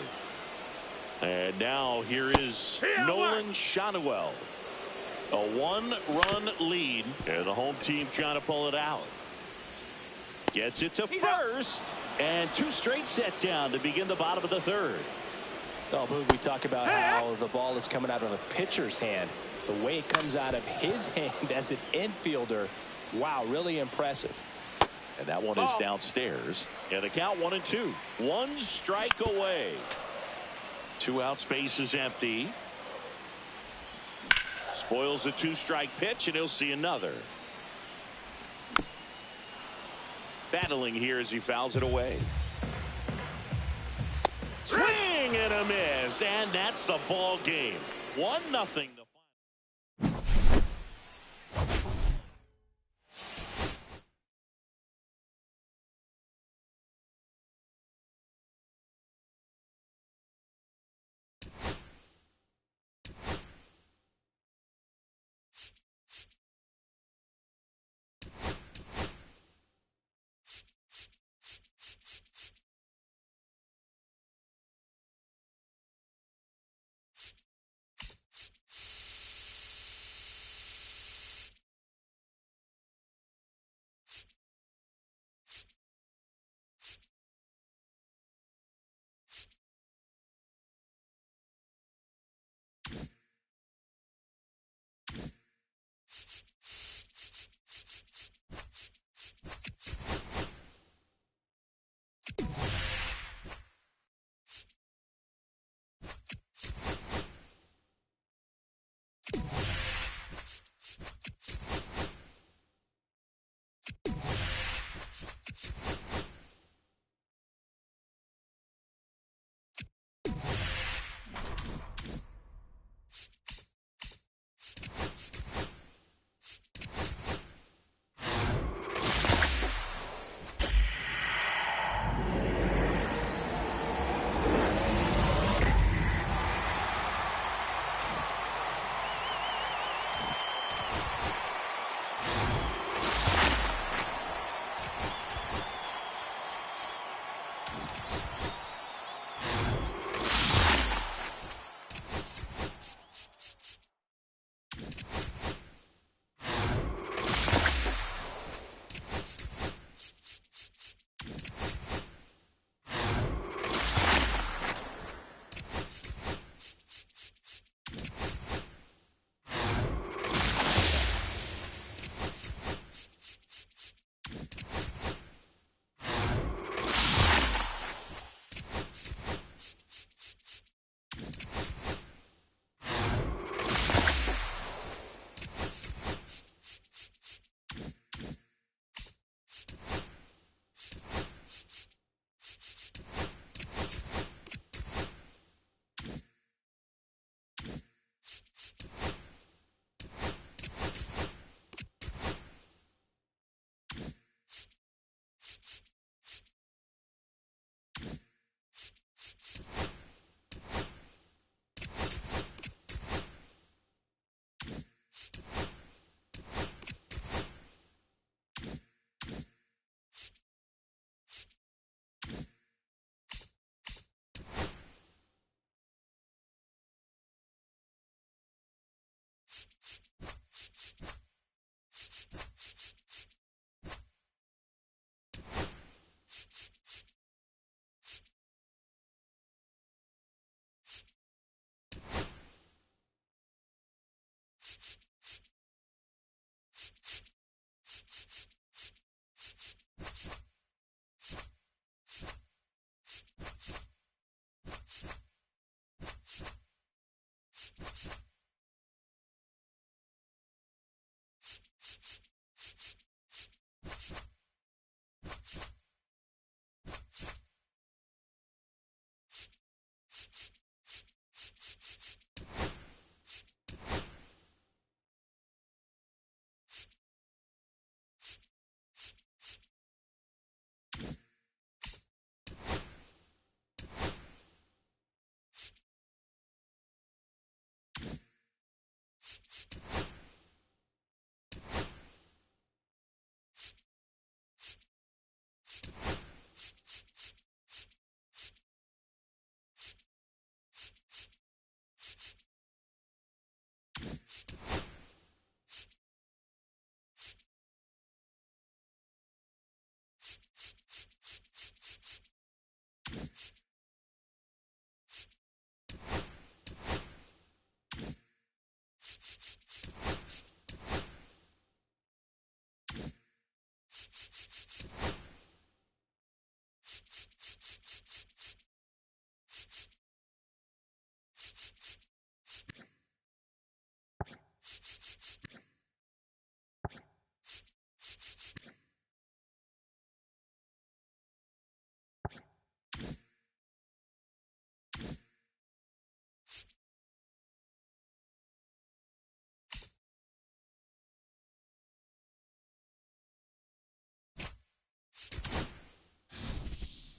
S1: And now here is Nolan Shanuel. A 1-run lead. And the home team trying to pull it out. Gets it to first. And 2 straight set down to begin the bottom of the third.
S2: Oh, Boog, we talk about how the ball is coming out of a pitcher's hand. The way it comes out of his hand as an infielder. Wow, really impressive.
S1: And that one is downstairs. And the count 1-2. 1 strike away. 2 out, space is empty. Spoils the 2-strike pitch, and he'll see another. Battling here as he fouls it away. Swing and a miss, and that's the ball game. 1-0.